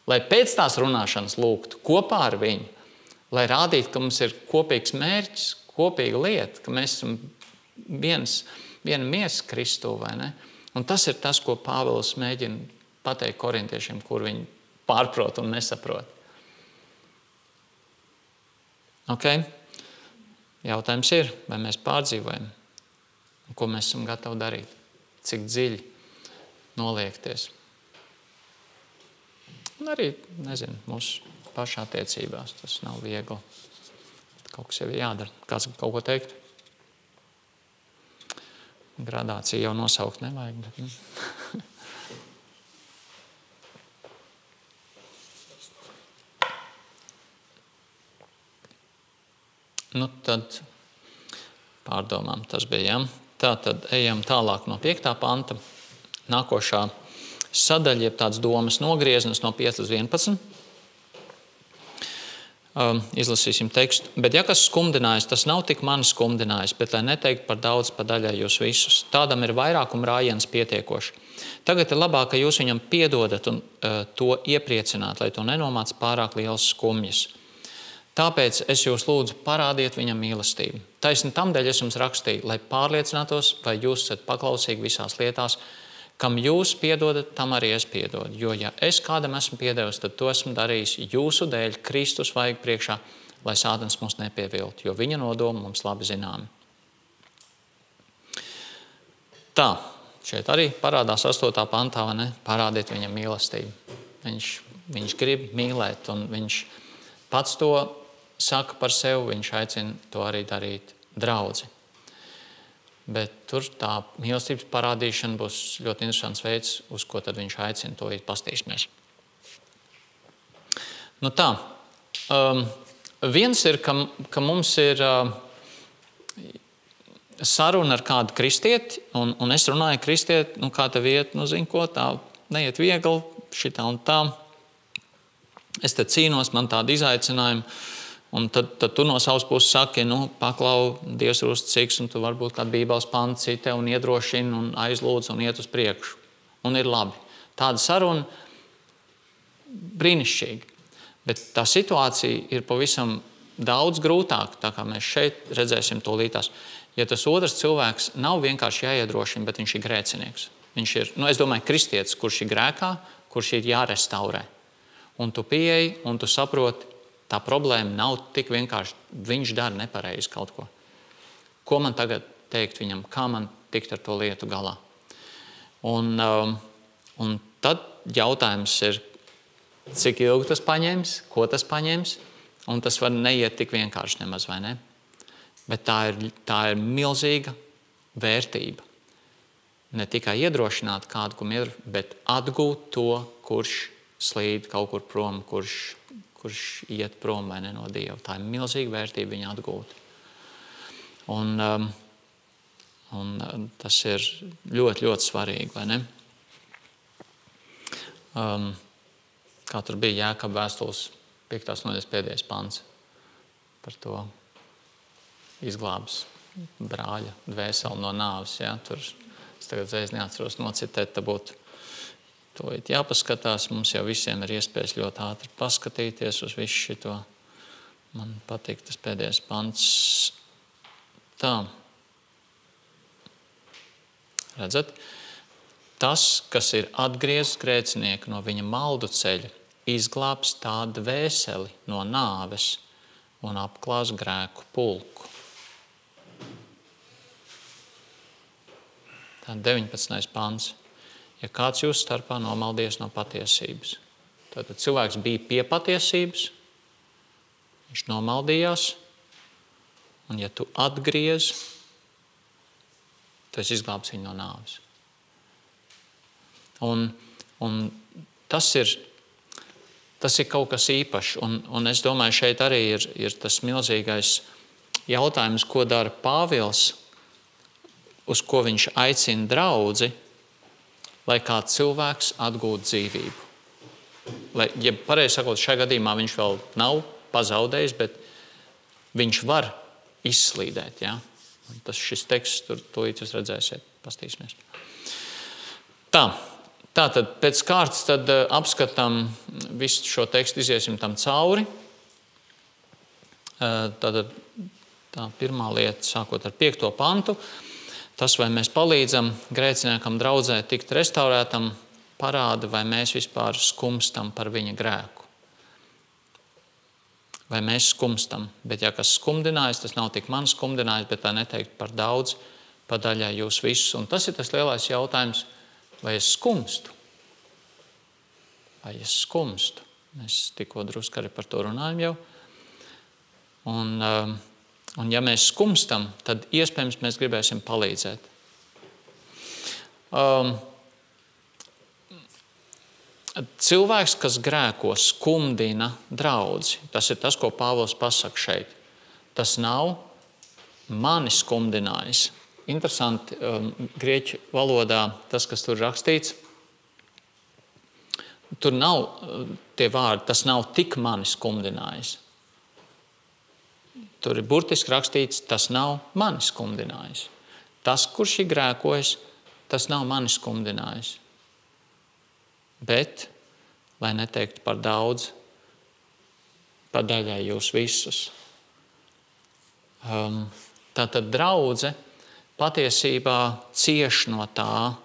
lai pēc tās runāšanas lūgtu kopā ar viņu, lai rādītu, ka mums ir kopīgs mērķis, kopīga lieta, ka mēs esam viena miesa Kristū, vai ne? Un tas ir tas, ko Pāvils mēģina pateikt korintiešiem, kur viņi pārprot un nesaprot. Okay? Jautājums ir, vai mēs pārdzīvojam, un ko mēs esam gatavi darīt, cik dziļi noliekties. Un arī, mūsu pašā attiecībās tas nav viegli. Kaut kas jau ir jādara. Kāds kaut ko teikt? Gradāciju jau nosaukt nevajag. Bet... Nu, tad pārdomām tas bija. Tā tad ejam tālāk no 5. panta. Nākošā sadaļa, jeb tāds domas nogrieznis no 5 līdz 11. Izlasīsim tekstu. Bet ja kas skumdinājis, tas nav tik mani skumdinājis, bet lai neteikt par daudz pa daļai jūs visus. Tādam ir vairākuma rājiens pietiekoši. Tagad ir labāk, ka jūs viņam piedodat un to iepriecināt, lai to nenomāc pārāk liels skumjas. Tāpēc es jūs lūdzu parādiet viņam mīlestību. Taisni tamdēļ es jums rakstīju, lai pārliecinātos, vai jūs esat paklausīgi visās lietās, kam jūs piedodat, tam arī es piedodu. Jo ja es kādam esmu piedevis, tad to esmu darījis jūsu dēļ, Kristus vajag priekšā, lai sātans mūs nepievilt, jo viņa nodomi mums labi zināmi. Tā, šeit arī parādās 8. pantā, vai ne? Parādiet viņam mīlestību. Viņš grib mīlēt, un viņš pats to saka par sevi, viņš aicina to arī darīt draudzi. Bet tur tā mīlestības parādīšana būs ļoti interesants veids, uz ko tad viņš aicina, to pastīsimies. Nu tā, viens ir, ka mums ir saruna ar kādu kristieti, un es runāju kristieti, kā tev iet, zinu ko, tā neiet viegli, šitā un tā. Es te cīnos, man tādi izaicinājumi, un tad tu no savas puses saki, paklau, Dievs ir uzticīgs, un tu varbūt kādu bībeles pantu citi un iedrošina un aizlūdz un iet uz priekšu. Un ir labi. Tāda saruna brīnišķīga. Bet tā situācija ir pavisam daudz grūtāk, tā kā mēs šeit redzēsim tūlītās, ja tas otrs cilvēks nav vienkārši jāiedrošina, bet viņš ir grēcinieks. Viņš ir, es domāju, kristietis, kurš ir grēkā, kurš ir jārestaurē. Un tu pieeji, un tu saproti, tā problēma nav tik vienkārši, viņš dara nepareizi kaut ko. Ko man tagad teikt viņam, kā man tikt ar to lietu galā? Un tad jautājums ir, cik ilgi tas paņems, ko tas paņems, un tas var neiet tik vienkārši nemaz, vai ne? Bet tā ir milzīga vērtība. Ne tikai iedrošināt kādu, bet atgūt to, kurš slīd kaut kur prom, kurš iet prom vai ne no Dieva. Tā ir milzīga vērtība viņu atgūt. Un tas ir ļoti, ļoti svarīgi, vai ne? Kā tur bija Jākaba vēstules 5. nodaļas pēdējais pants par to izglābs brāļa dvēseli no nāves. Ja? Tur es tagad reiz neatceros nocitēt, tā būtu to jāpaskatās. Mums jau visiem ir iespējas ļoti ātri paskatīties uz visu šito. Man patīk tas pēdējais pants. Tā. Redzat? Tas, kas ir atgriezis grēcinieku no viņa maldu ceļa, izglābs tā dvēseli no nāves un apklās grēku pulku. Tā 19. pants. Ja kāds jūsu starpā nomaldies no patiesības. Tad cilvēks bija pie patiesības, viņš nomaldījās, un ja tu atgriez, tu esi izglābs viņu no nāves. Un tas ir kaut kas īpašs. Un es domāju, šeit arī ir tas milzīgais jautājums, ko dara Pāvils, uz ko viņš aicina draudzi, lai kāds cilvēks atgūtu dzīvību. Ja pareizi sakot, šajā gadījumā viņš vēl nav pazaudējis, bet viņš var izslīdēt. Ja? Šis teksts, tūlīt jūs redzēsiet, pastīsimies. Tātad pēc kārtas tad apskatām visu šo tekstu, iziesim tam cauri. Tātad tā pirmā lieta, sākot ar 5. pantu, tas, vai mēs palīdzam grēciniekam draudzē tikt restaurētam, parāda, vai mēs vispār skumstam par viņa grēku. Vai mēs skumstam, bet ja kas skumdinājis, tas nav tik man skumdinājis, bet tā neteikt par daudz, pa daļai jūs visus. Un tas ir tas lielais jautājums, vai es skumstu? Vai es skumstu? Mēs tikko drusku arī par to runājam jau. Un ja mēs skumstam, tad iespējams mēs gribēsim palīdzēt. Cilvēks, kas grēko, skumdina draudzi. Tas ir tas, ko Pāvils pasaka šeit. Tas nav mani skumdinājis. Interesanti, grieķu valodā tas, kas tur rakstīts, tur nav tie vārdi, tas nav tik mani skumdinājis. Tur ir burtiski rakstīts, tas nav mani skumdinājis. Tas, kurš ir grēkojis, tas nav mani skumdinājis. Bet, lai neteiktu par daudz, par daļai jūs visus. Tātad draudze patiesībā cieš no tā,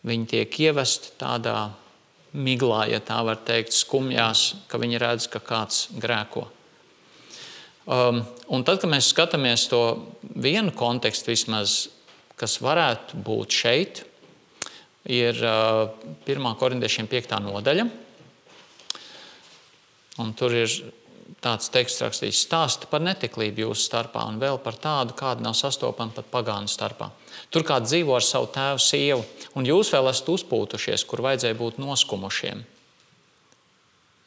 viņi tiek ievesti tādā miglā, ja tā var teikt, skumjās, ka viņi redz, ka kāds grēko. Un tad, kad mēs skatāmies to vienu kontekstu vismaz, kas varētu būt šeit, ir 1. korintiešiem 5. nodaļa. Un tur ir tāds teksts rakstīts, stāsta par netiklību jūsu starpā un vēl par tādu, kāda nav sastopama pat pagānu starpā. Tur kāds dzīvo ar savu tēvu sievu, un jūs vēl esat uzpūtušies, kur vajadzēja būt noskumušiem.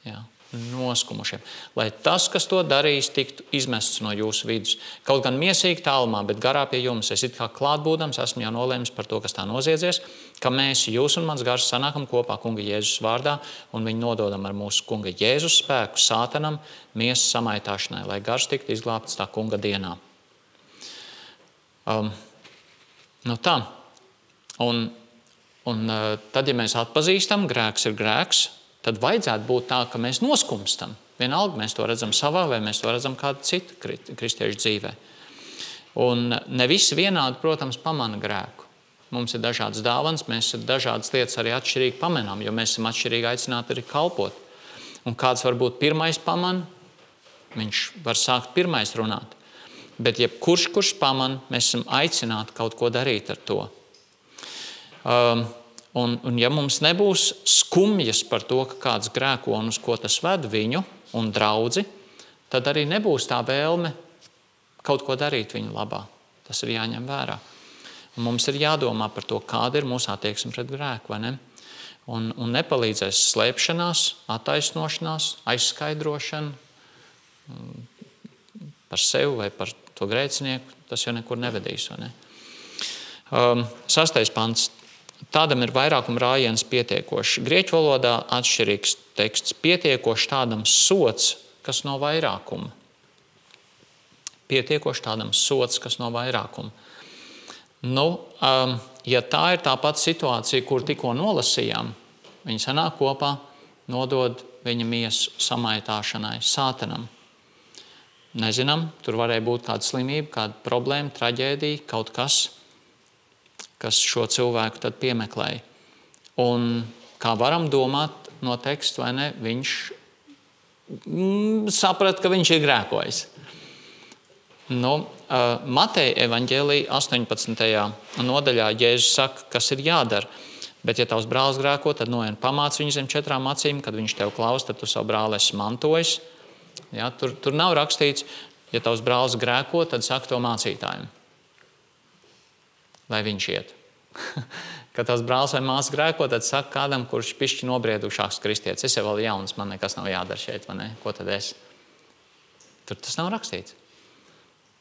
Jā, noskumušiem. Lai tas, kas to darīs, tiktu izmests no jūsu vidus. Kaut gan miesīgi tālumā, bet garā pie jums. Es it kā klātbūdams esmu jau nolēmis par to, kas tā noziedzies, ka mēs, jūs un mans gars, sanākam kopā kunga Jēzus vārdā un viņu nododam ar mūsu kunga Jēzus spēku sātanam miesas samaitāšanai, lai gars tiktu izglābts tā kunga dienā. Tā. Tad, ja mēs atpazīstam, grēks ir grēks, tad vajadzētu būt tā, ka mēs noskumstam. Vienalga, mēs to redzam savā vai mēs to redzam kādu citu kristiešu dzīvē. Un ne visi vienādi, protams, pamana grēku. Mums ir dažādas dāvanas, mēs dažādas lietas arī atšķirīgi pamanām, jo mēs esam atšķirīgi aicināti arī kalpot. Un kāds varbūt pirmais pamana, viņš var sākt pirmais runāt. Bet kurš pamana, mēs esam aicināti kaut ko darīt ar to. Un ja mums nebūs skumjas par to, ka kāds grēko un uz ko tas ved viņu un draudzi, tad arī nebūs tā vēlme kaut ko darīt viņu labā. Tas ir jāņem vērā. Un mums ir jādomā par to, kāda ir mūsu attieksme pret grēku, vai ne? Un nepalīdzēs slēpšanās, attaisnošanās, aizskaidrošana par sevi vai par to grēcinieku. Tas jau nekur nevedīs, vai ne? 6. pants. Tādam ir vairākuma rājiens pietiekoši. Grieķu valodā atšķirīgs teksts. Pietiekoši tādam sots, kas no vairākuma. Pietiekoši tādam sots, kas no vairākuma. Ja tā ir tā pati situācija, kur tikko nolasījām, viņi sanāk kopā, nodod viņa miesu samaitāšanai sātanam. Nezinām, tur varēja būt kāda slimība, kāda problēma, traģēdija, kaut kas šo cilvēku tad piemeklēja. Un kā varam domāt no teksta, vai ne, viņš saprat, ka viņš ir grēkojis. Mateja evaņģēlija 18. nodaļā Jēzus saka, kas ir jādara. Bet, ja tavs brālis grēko, tad noien pamāc viņu zem 4 acīm, kad viņš tev klaus, tad tu savu brāli esi mantojis. Ja, tur nav rakstīts, ja tavs brālis grēko, tad saka to mācītājiem, lai viņš iet. Kad tavs brālis vai māsa grēko, tad saka kādam, kurš pišķi nobriedušāks kristietis. Es jau vēl jauns, man nekas nav jādara šeit, vai ne? Ko tad es? Tur tas nav rakstīts.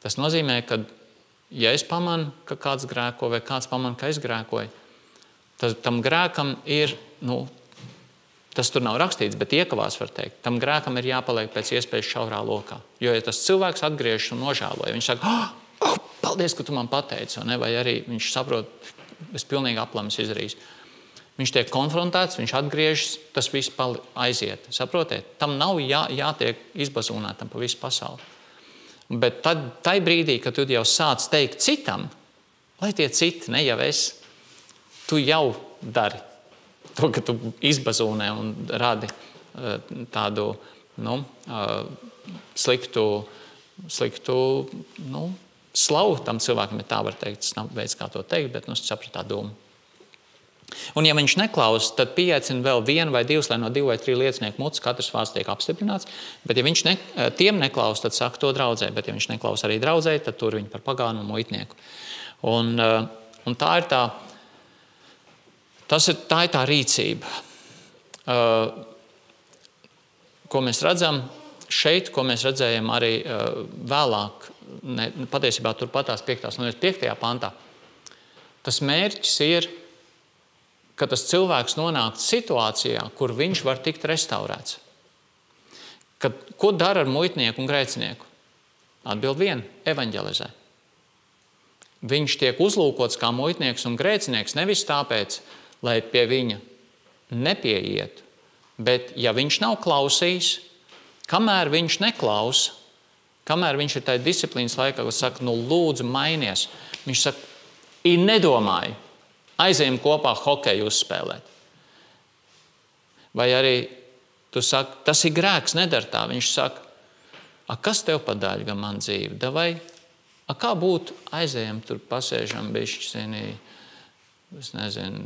Tas nozīmē, ka ja es pamanu, ka kāds grēko vai kāds pamana, ka es grēkoju, tad tam grēkam ir, tas tur nav rakstīts, bet iekavās var teikt, tam grēkam ir jāpaliek pēc iespējas šaurā lokā. Jo, ja tas cilvēks atgriežas un nožēloja, viņš saka, paldies, ka tu man pateici, vai arī viņš saprot, es pilnīgi aplamis izdarījis. Viņš tiek konfrontēts, viņš atgriežas, tas viss aiziet. Saprotiet, tam nav jātiek izbazūnētam pa visu pasauli. Bet tad, tai brīdī, kad tu jau sāc teikt citam, lai tie citi, ne jau es, tu jau dari to, ka tu izbazūnē un radi tādu sliktu slavu tam cilvēkam, ja tā var teikt. Tas nav veids, kā to teikt, bet es sapratu tā domu. Un ja viņš neklaus, tad pieaicina vēl 1 vai 2, lai no 2 vai 3 liecinieku mutes katrs vārds tiek apstiprināts. Bet ja viņš tiem neklaus, tad saka to draudzē. Bet ja viņš neklaus arī draudzē, tad tur viņu par pagānu un muitnieku. Un tā ir tā rīcība, ko mēs redzam šeit, ko mēs redzējām arī vēlāk, patiesībā turpatās 5. pantā. Tas mērķis ir, ka tas cilvēks nonāk situācijā, kur viņš var tikt restaurēts. Ko dara ar muitnieku un grēcinieku? Atbild 1 – evaņģelizē. Viņš tiek uzlūkots kā muitnieks un grēcinieks nevis tāpēc, lai pie viņa nepieiet, bet ja viņš nav klausījis, kamēr viņš neklausa, kamēr viņš ir tajā disciplīnas laikā, kad saka, lūdzu mainies, viņš saka, nedomāju, aizējam kopā hokeju uzspēlēt. Vai arī tu saki, tas ir grēks, nedara tā. Viņš saka, kas tev padāļ gan man dzīvi? Davai, kā būtu aizējam tur pasēžam bišķi, es nezinu,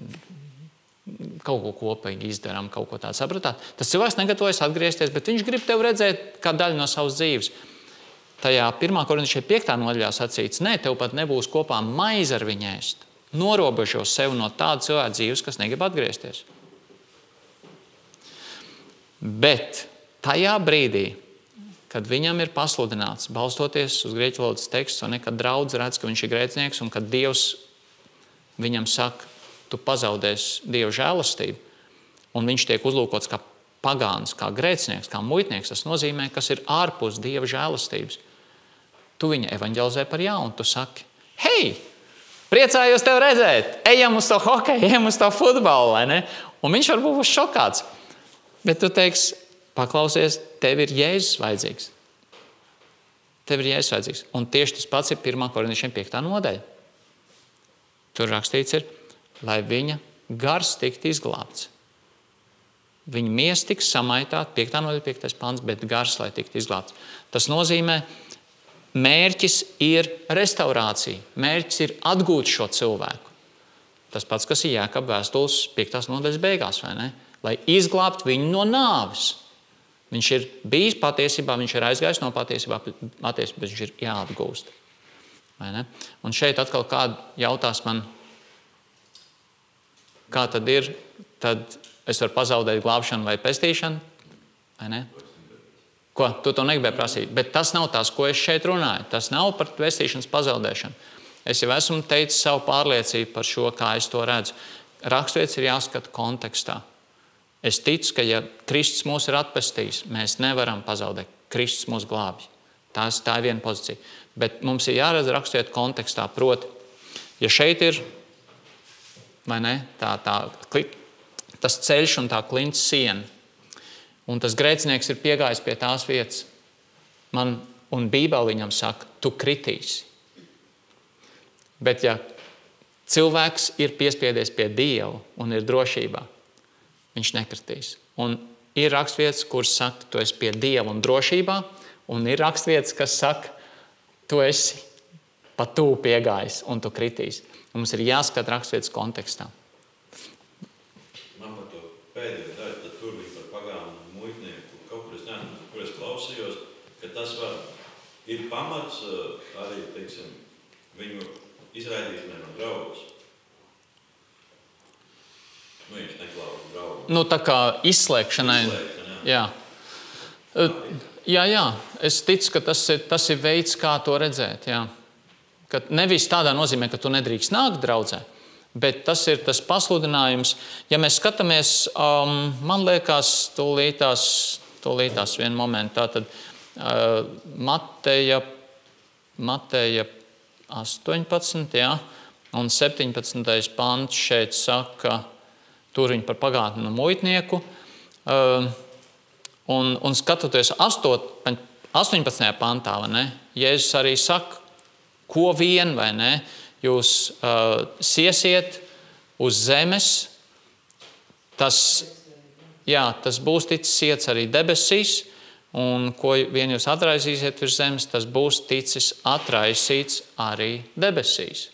kaut ko kopīgi izdarām, kaut ko tādu sapratāt. Tas cilvēks negatavojas atgriezties, bet viņš grib tev redzēt kā daļu no savas dzīves. Tajā 1. Korintiešiem 5. nodaļā sacīts, tev pat nebūs kopā maize ar viņu ēst. Norobežo sevi no tāda cilvēka dzīves, kas negrib atgriezties. Bet tajā brīdī, kad viņam ir pasludināts, balstoties uz grieķu valodas tekstu, kad draudz redz, ka viņš ir grēcinieks un kad Dievs viņam saka, tu pazaudēsi Dieva žēlastību, un viņš tiek uzlūkots kā pagāns, kā grēcinieks, kā muitnieks, tas nozīmē, kas ir ārpus Dieva žēlastības. Tu viņu evaņģelizē par jaunu, tu saki, hei, priecājos tev redzēt, ejam uz to hokeju, ejam uz to futbolu, vai ne? Un viņš varbūt būs šokāts. Bet tu teiksi, paklausies, tev ir Jēzus vajadzīgs. Tev ir Jēzus vajadzīgs. Un tieši tas pats ir 1. Korintiešiem 5. nodaļa. Tur rakstīts ir, lai viņa gars tiktu izglābts. Viņa miesa tiks samaitāta, 5. nodaļa, 5. pants, bet gars, lai tiktu izglābts. Tas nozīmē, mērķis ir restaurācija. Mērķis ir atgūt šo cilvēku. Tas pats, kas ir Jēkaba vēstules 5. nodaļas beigās, vai ne? Lai izglābtu viņu no nāves. Viņš ir bijis patiesībā, viņš ir aizgājis no patiesībā, bet viņš ir jāatgūst. Vai ne? Un šeit atkal kādu jautās man, kā tad ir, tad es varu pazaudēt glābšanu vai pestīšanu, vai ne? Ko? Tu to negribēji prasīt, bet tas nav tas, ko es šeit runāju. Tas nav par pestīšanas pazaudēšanu. Es jau esmu teicis savu pārliecību par šo, kā es to redzu. Raksturvietas ir jāskata kontekstā. Es ticu, ka ja Kristus mūs ir atpestījis, mēs nevaram pazaudēt. Kristus mūs glābj. Tā ir viena pozīcija. Bet mums ir jāredz raksturvieta kontekstā. Proti, ja šeit ir, vai ne, tas ceļš un tā klints siena, un tas grēcinieks ir piegājis pie tās vietas, un Bībele viņam saka, tu kritīsi. Bet ja cilvēks ir piespiedies pie Dieva un ir drošībā, viņš nekritīs. Un ir raksturvietas, kuras saka, tu esi pie Dieva un drošībā, un ir raksturvietas, kas saka, tu esi pa tuvu piegājis un tu kritīs. Un mums ir jāskata raksturvietas kontekstā. Man par to pēdējo daļu, tad tur bija par pagānu muitnieku, kaut kur es nezinu, kur es klausījos, ka tas ir pamats arī, teiksim, viņu izraidīšanai no draugus. Viņš neklausa draugus. Nu, tā kā izslēgšanai. Jā. Jā. Es ticu, ka tas ir veids, kā to redzēt. Jā. Ka nevis tādā nozīmē, ka tu nedrīkst nākt draudzē, bet tas ir tas pasludinājums. Ja mēs skatāmies, man liekas, tūlītās vienu momentu, tātad Mateja 18, jā, un 17. pants šeit saka, tur viņi par pagātnu muitnieku, un skatoties 18. pantā, vai ne, Jēzus arī saka, ko vien, vai ne, jūs siesiet uz zemes, tas būs ticis siets arī debesīs, un ko vien jūs atraisīsiet virs zemes, tas būs ticis atraisīts arī debesīs.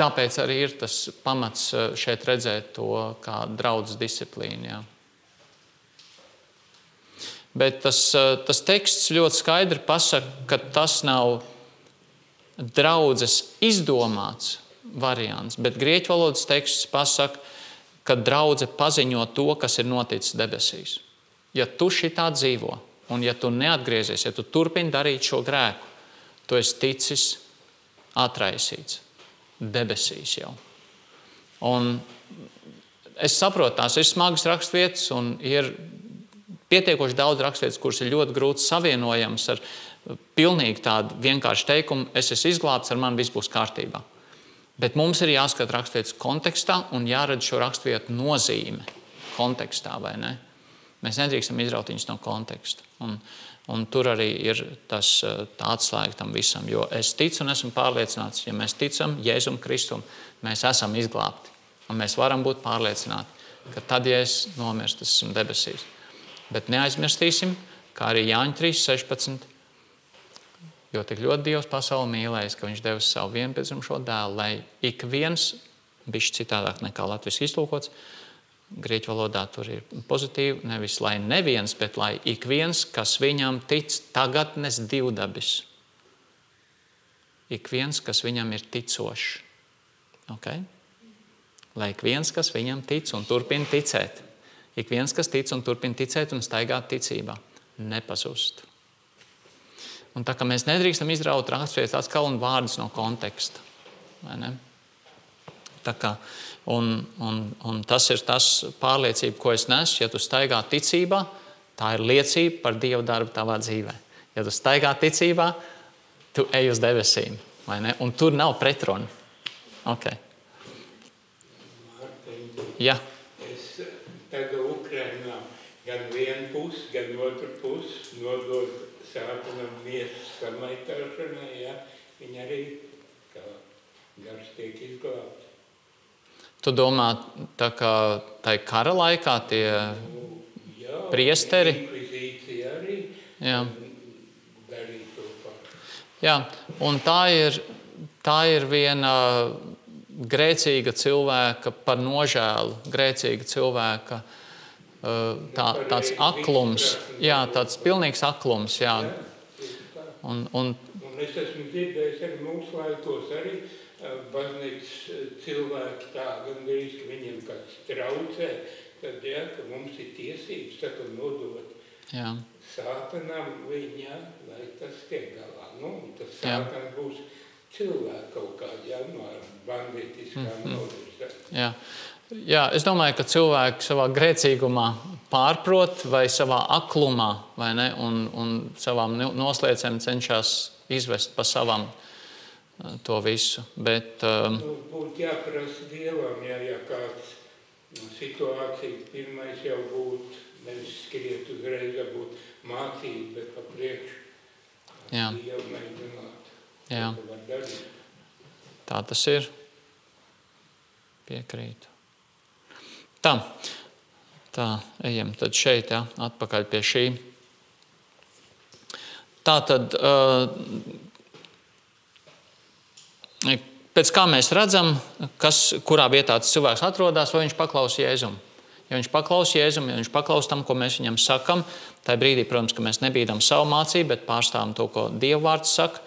Tāpēc arī ir tas pamats šeit redzēt to kā draudzes disciplīnu. Jā. Bet tas teksts ļoti skaidri pasaka, ka tas nav draudzes izdomāts variants, bet grieķu valodas teksts pasaka, ka draudze paziņo to, kas ir noticis debesīs. Ja tu šitā dzīvo, un ja tu neatgriezies, ja tu turpini darīt šo grēku, tu esi ticis atraisīts debesīs jau. Un es saprotu, tās ir smagas raksturvietas un ir pietiekoši daudz raksturvietas, kuras ir ļoti grūti savienojams ar pilnīgi tādu vienkāršu teikumu, es esmu izglābts, ar mani viss būs kārtībā. Bet mums ir jāskat raksturvietas kontekstā un jāredz šo raksturvietu nozīme kontekstā, vai ne? Mēs nedrīkstam izraut viņus no konteksta. Un tur arī ir tā atslēga tam visam, jo es ticu un esmu pārliecināts, ja mēs ticam Jēzum Kristum, mēs esam izglābti. Un mēs varam būt pārliecināti, ka tad, ja es nomirstu, es esmu debesīs. Bet neaizmirstīsim, kā arī Jāņa 3:16, jo tik ļoti Dievs pasauli mīlējis, ka viņš devis savu vienpiedzimušo dēlu, lai ik viens, bišķi citādāk nekā latviski iztulkots, grieķu valodā tur ir pozitīvi, nevis lai neviens, bet lai ik viens, kas viņam tic, tagadnes divdabis. Ik viens, kas viņam ir ticošs. Okay? Lai ik viens, kas viņam tic un turpina ticēt. Ik viens, kas tic un turpina ticēt un staigāt ticībā, nepazust. Un tā kā mēs nedrīkstam izraut raksturvietas atkal un vārdus no konteksta. Vai ne? Tā kā, un tas ir tas pārliecība, ko es nesu. Ja tu staigā ticībā, tā ir liecība par Dieva darbu tavā dzīvē. Ja tu staigā ticībā, tu ej uz debesīm. Vai ne? Un tur nav pretruna. Okay. Ja. Es tagad Ukrainā gan vienu pusi, gan otru pusi nodod sātanam miesas samaitāšanai, ja, viņi arī kā gars tiek izglābti. Tu domā, tā kā tai kara laikā tie priesteri? Inkvizīcija arī darīja to pašu. Jā, un tā ir viena grēcīga cilvēka par nožēlu, grēcīga cilvēka tāds aklums, jā, tāds pilnīgs aklums, jā. Un es esmu dzirdējis arī mūsu laikos arī baznīcas cilvēki tā, gandrīz, ka viņiem kāds traucē, tad, jā, ka mums ir tiesības, tā, nodot sātanam viņa, lai tas tiek galā. Tas sātans būs cilvēki kaut kādi, ar bandītiskām novirzēm. Jā, es domāju, ka cilvēki savā grēcīgumā pārprot vai savā aklumā, vai ne, un savām noslēcēm cenšas izvest pa savam to visu. Bet būtu jāprasa Dievam, ja kāds situācija, pirmais jau būtu, nevis skriet uzreiz, būt mācīt, bet pa priekšu Dievu mēģināt. Jā. Tā tas ir. Piekrītu. Tā, ejam tad šeit, atpakaļ pie šī. Tā tad, pēc kā mēs redzam, kurā vietā tas cilvēks atrodas, vai viņš paklaus Jēzum. Ja viņš paklaus Jēzum, ja viņš paklaus tam, ko mēs viņam sakam, tajā brīdī, protams, ka mēs nebīdam savu mācību, bet pārstāvam to, ko Dieva vārds saka,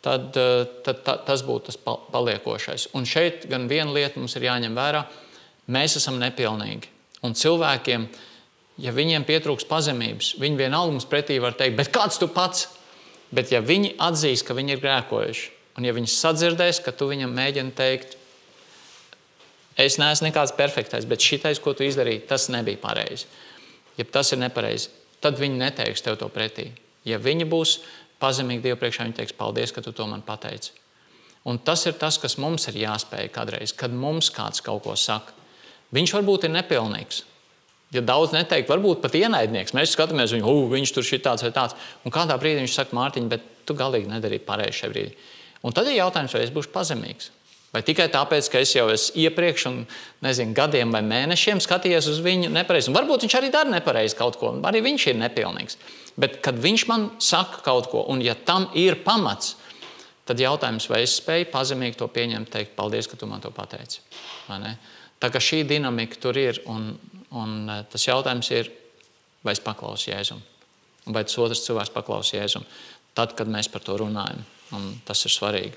tad tas būtu tas paliekošais. Un šeit gan viena lieta mums ir jāņem vērā. Mēs esam nepilnīgi. Un cilvēkiem, ja viņiem pietrūks pazemības, viņi vienalga mums pretī var teikt, bet kāds tu pats? Bet ja viņi atzīs, ka viņi ir grēkojuši, un ja viņi sadzirdēs, ka tu viņam mēģini teikt, es neesmu nekāds perfektais, bet šitais, ko tu izdarīji, tas nebija pareizi. Ja tas ir nepareizi, tad viņi neteiks tev to pretī. Ja viņi būs pazemīgi Dievu priekšā, viņi teiks, paldies, ka tu to man pateici. Un tas ir tas, kas mums ir jāspēj kādreiz, kad mums kāds kaut ko saka. Viņš varbūt ir nepilnīgs. Ja daudz neteikt, varbūt pat ienaidnieks. Mēs skatāmies viņu, viņš tur šī tāds vai tāds. Un kādā brīdī viņš saka, Mārtiņ, bet tu galīgi nedarīji pareizi šajā brīdī. Un tad ir jautājums, vai es būšu pazemīgs. Vai tikai tāpēc, ka es jau esmu iepriekš un, gadiem vai mēnešiem skatījies uz viņu nepareizi. Un varbūt viņš arī dara nepareizi kaut ko, arī viņš ir nepilnīgs. Bet, kad viņš man saka kaut ko, un ja tam ir pamats, tad jautājums, vai es spēju pazemīgi to pieņemt, teikt, paldies, ka tu man to pateici. Vai ne? Tā kā šī dinamika tur ir, un tas jautājums ir, vai es paklausu Jēzum, vai tas otrs cilvēks paklausu Jēzum, tad, kad mēs par to runājam, un tas ir svarīgi.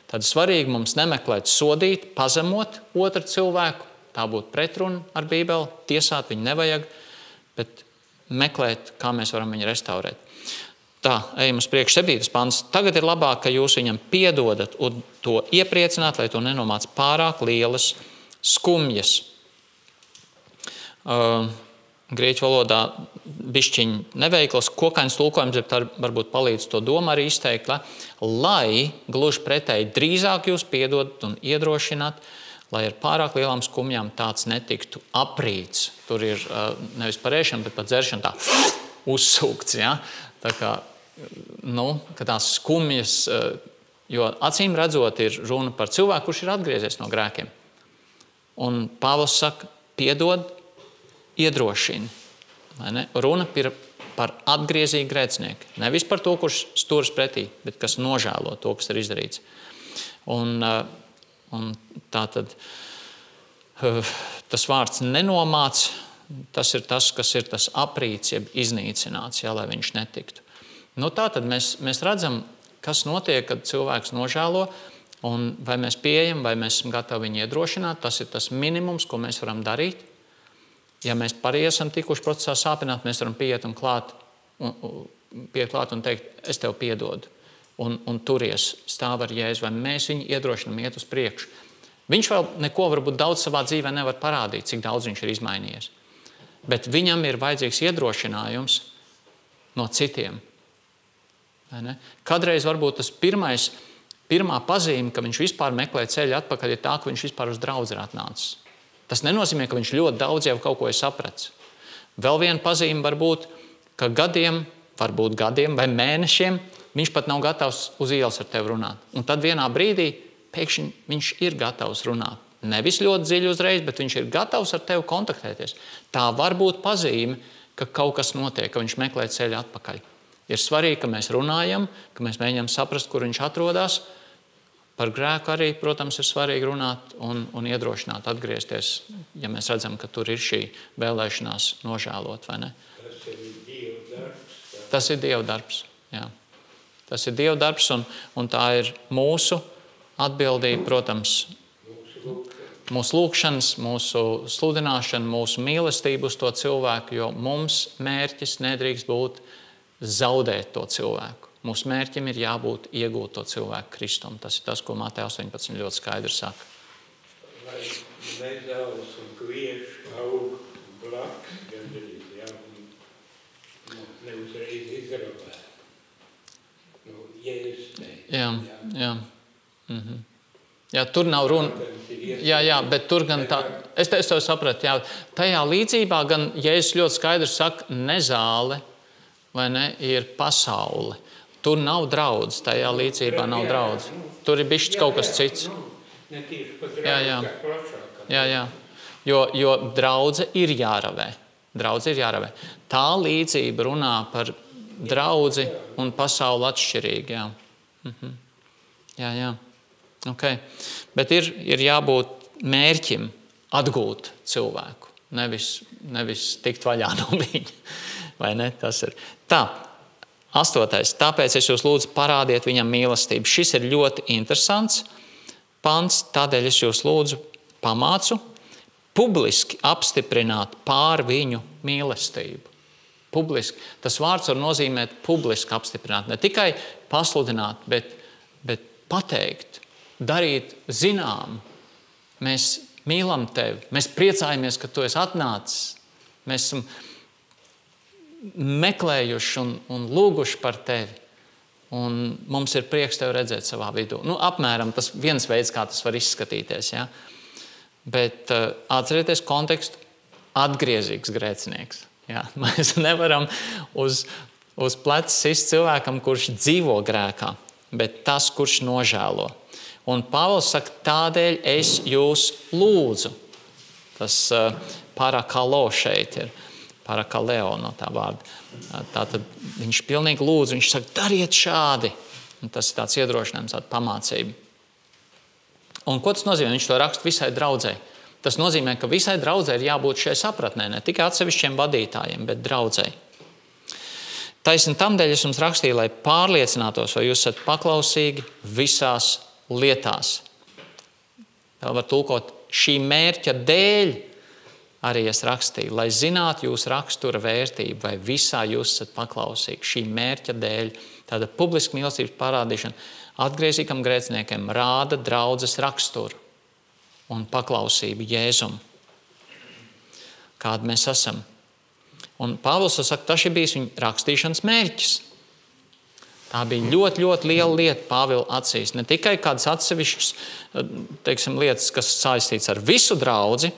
Tad svarīgi mums nemeklēt sodīt, pazemot otru cilvēku, tā būtu pretruna ar Bībeli, tiesāt viņu nevajag, bet meklēt, kā mēs varam viņu restaurēt. Tā, ejam uz priekšu 7. pants. Tagad ir labāk, ka jūs viņam piedodat un to iepriecināt, lai to nenomāc pārāk lielas skumjas. Grieķu valodā bišķiņ neveikls, kokains tulkojums, bet varbūt palīdz to domu arī izteikt, lai gluži pretēji drīzāk jūs piedodat un iedrošināt, lai ar pārāk lielām skumjām tāds netiktu aprīts. Tur ir nevis par ēšanu, bet par dzeršanu tā uzsūkts. Ja? Tā kā, ka tās skumjas, jo acīm redzot ir runa par cilvēku, kurš ir atgriezies no grēkiem. Un Pāvils saka, piedod, iedrošina. Runa par atgriezīgu grēcinieku. Nevis par to, kurš sturas pretī, bet kas nožēlo to, kas ir izdarīts. Un tā tad tas vārds nenomāc, tas ir tas, kas ir tas aprīts, jeb iznīcināts, lai viņš netiktu. Tā tad mēs redzam, kas notiek, kad cilvēks nožēlo, un vai mēs pieejam, vai mēs esam gatavi viņu iedrošināt. Tas ir tas minimums, ko mēs varam darīt. Ja mēs pārējie esam tikuši procesā sāpināt, mēs varam pieiet un klāt un teikt, es tev piedodu. Un turies, stāv ar Jēzu, vai mēs viņu iedrošinām iet uz priekšu. Viņš vēl neko varbūt daudz savā dzīvē nevar parādīt, cik daudz viņš ir izmainījies. Bet viņam ir vajadzīgs iedrošinājums no citiem. Kadreiz varbūt tas pirmā pazīme, ka viņš vispār meklē ceļu atpakaļ, ir tā, ka viņš vispār uz draudzi ir atnācis. Tas nenozīmē, ka viņš ļoti daudz jau kaut ko ir sapratis. Vēl viena pazīme var būt, ka varbūt gadiem vai mēnešiem viņš pat nav gatavs uz ielas ar tevi runāt. Un tad vienā brīdī pēkšņi viņš ir gatavs runāt. Nevis ļoti dziļi uzreiz, bet viņš ir gatavs ar tevi kontaktēties. Tā var būt pazīme, ka kaut kas notiek, ka viņš meklē ceļu atpakaļ. Ir svarīgi, ka mēs runājam, ka mēs mēģinām saprast, kur viņš atrodas. Par grēku arī, protams, ir svarīgi runāt un iedrošināt atgriezties, ja mēs redzam, ka tur ir šī vēlēšanās nožēlot, vai ne? Tas ir Dieva darbs. Jā. Tas ir Dieva darbs, un tā ir mūsu atbildība, protams, mūsu lūgšanas, mūsu sludināšana, mūsu mīlestība uz to cilvēku, jo mums mērķis nedrīkst būt zaudēt to cilvēku. Mūsu mērķim ir jābūt iegūt to cilvēku Kristum. Tas ir tas, ko Mateja 18 ļoti skaidri saka. Lai medaļas un kvieši aug blakus, gandrīz, jā, un neuzreiz izravē. Jēzus teica. Jā. Mhm. Jā, tur nav runa. Jā, bet tur gan tā, es to sapratu, jā, tajā līdzībā gan Jēzus ļoti skaidri saka, ne zāle, vai ne, ir pasaule. Tur nav draudz, tajā līdzībā nav draudz. Tur ir bišķis kaut kas cits. Ne tieši pa draudz, kā plašākam. Jā. Jo draudze ir jāravē. Draudze ir jāravē. Tā līdzība runā par draudzi un pasauli atšķirīgi. Jā. Jā. Okay. Bet ir jābūt mērķim atgūt cilvēku, nevis tikt vaļā no viņa. Vai ne? Tas ir. Tā, 8. Tāpēc es jūs lūdzu parādiet viņam mīlestību. Šis ir ļoti interesants pants, tādēļ es jūs lūdzu pamācu publiski apstiprināt pār viņu mīlestību. Publiski. Tas vārds var nozīmēt publiski apstiprināt. Ne tikai pasludināt, bet pateikt, darīt zinām. Mēs mīlam tevi, mēs priecājamies, ka tu esi atnācis. Mēs esam meklējuši un lūguši par tevi. Un mums ir prieks tevi redzēt savā vidū. Apmēram tas viens veids, kā tas var izskatīties. Ja? Bet atcerieties kontekstu, atgriezīgs grēcinieks. Ja? Mēs nevaram uz pleca sist cilvēkam, kurš dzīvo grēkā, bet tas, kurš nožēlo. Un Pāvils saka, tādēļ es jūs lūdzu. Tas parakalo šeit ir. Parakaleo no tā vārda. Tātad viņš pilnīgi lūdzu, viņš saka, dariet šādi. Un tas ir tāds iedrošinājums, tāda pamācība. Un ko tas nozīmē? Viņš to raksta visai draudzei. Tas nozīmē, ka visai draudzei ir jābūt šai sapratnē, ne tikai atsevišķiem vadītājiem, bet draudzei. Taisni tamdēļ es jums rakstīju, lai pārliecinātos, vai jūs esat paklausīgi visās lietās. Tā var tulkot šī mērķa dēļ. Arī es rakstīju, lai zinātu jūsu rakstura vērtību, vai visā jūs esat paklausīgi šī mērķa dēļ. Tāda publiska mīlestības parādīšana atgriezīgam grēciniekiem rāda draudzes raksturu un paklausību Jēzum, kāda mēs esam. Un Pāvils saka, tas ir bijis viņa rakstīšanas mērķis. Tā bija ļoti, ļoti liela lieta Pāvila acīs. Ne tikai kādas atsevišķas, lietas, kas saistīts ar visu draudzi,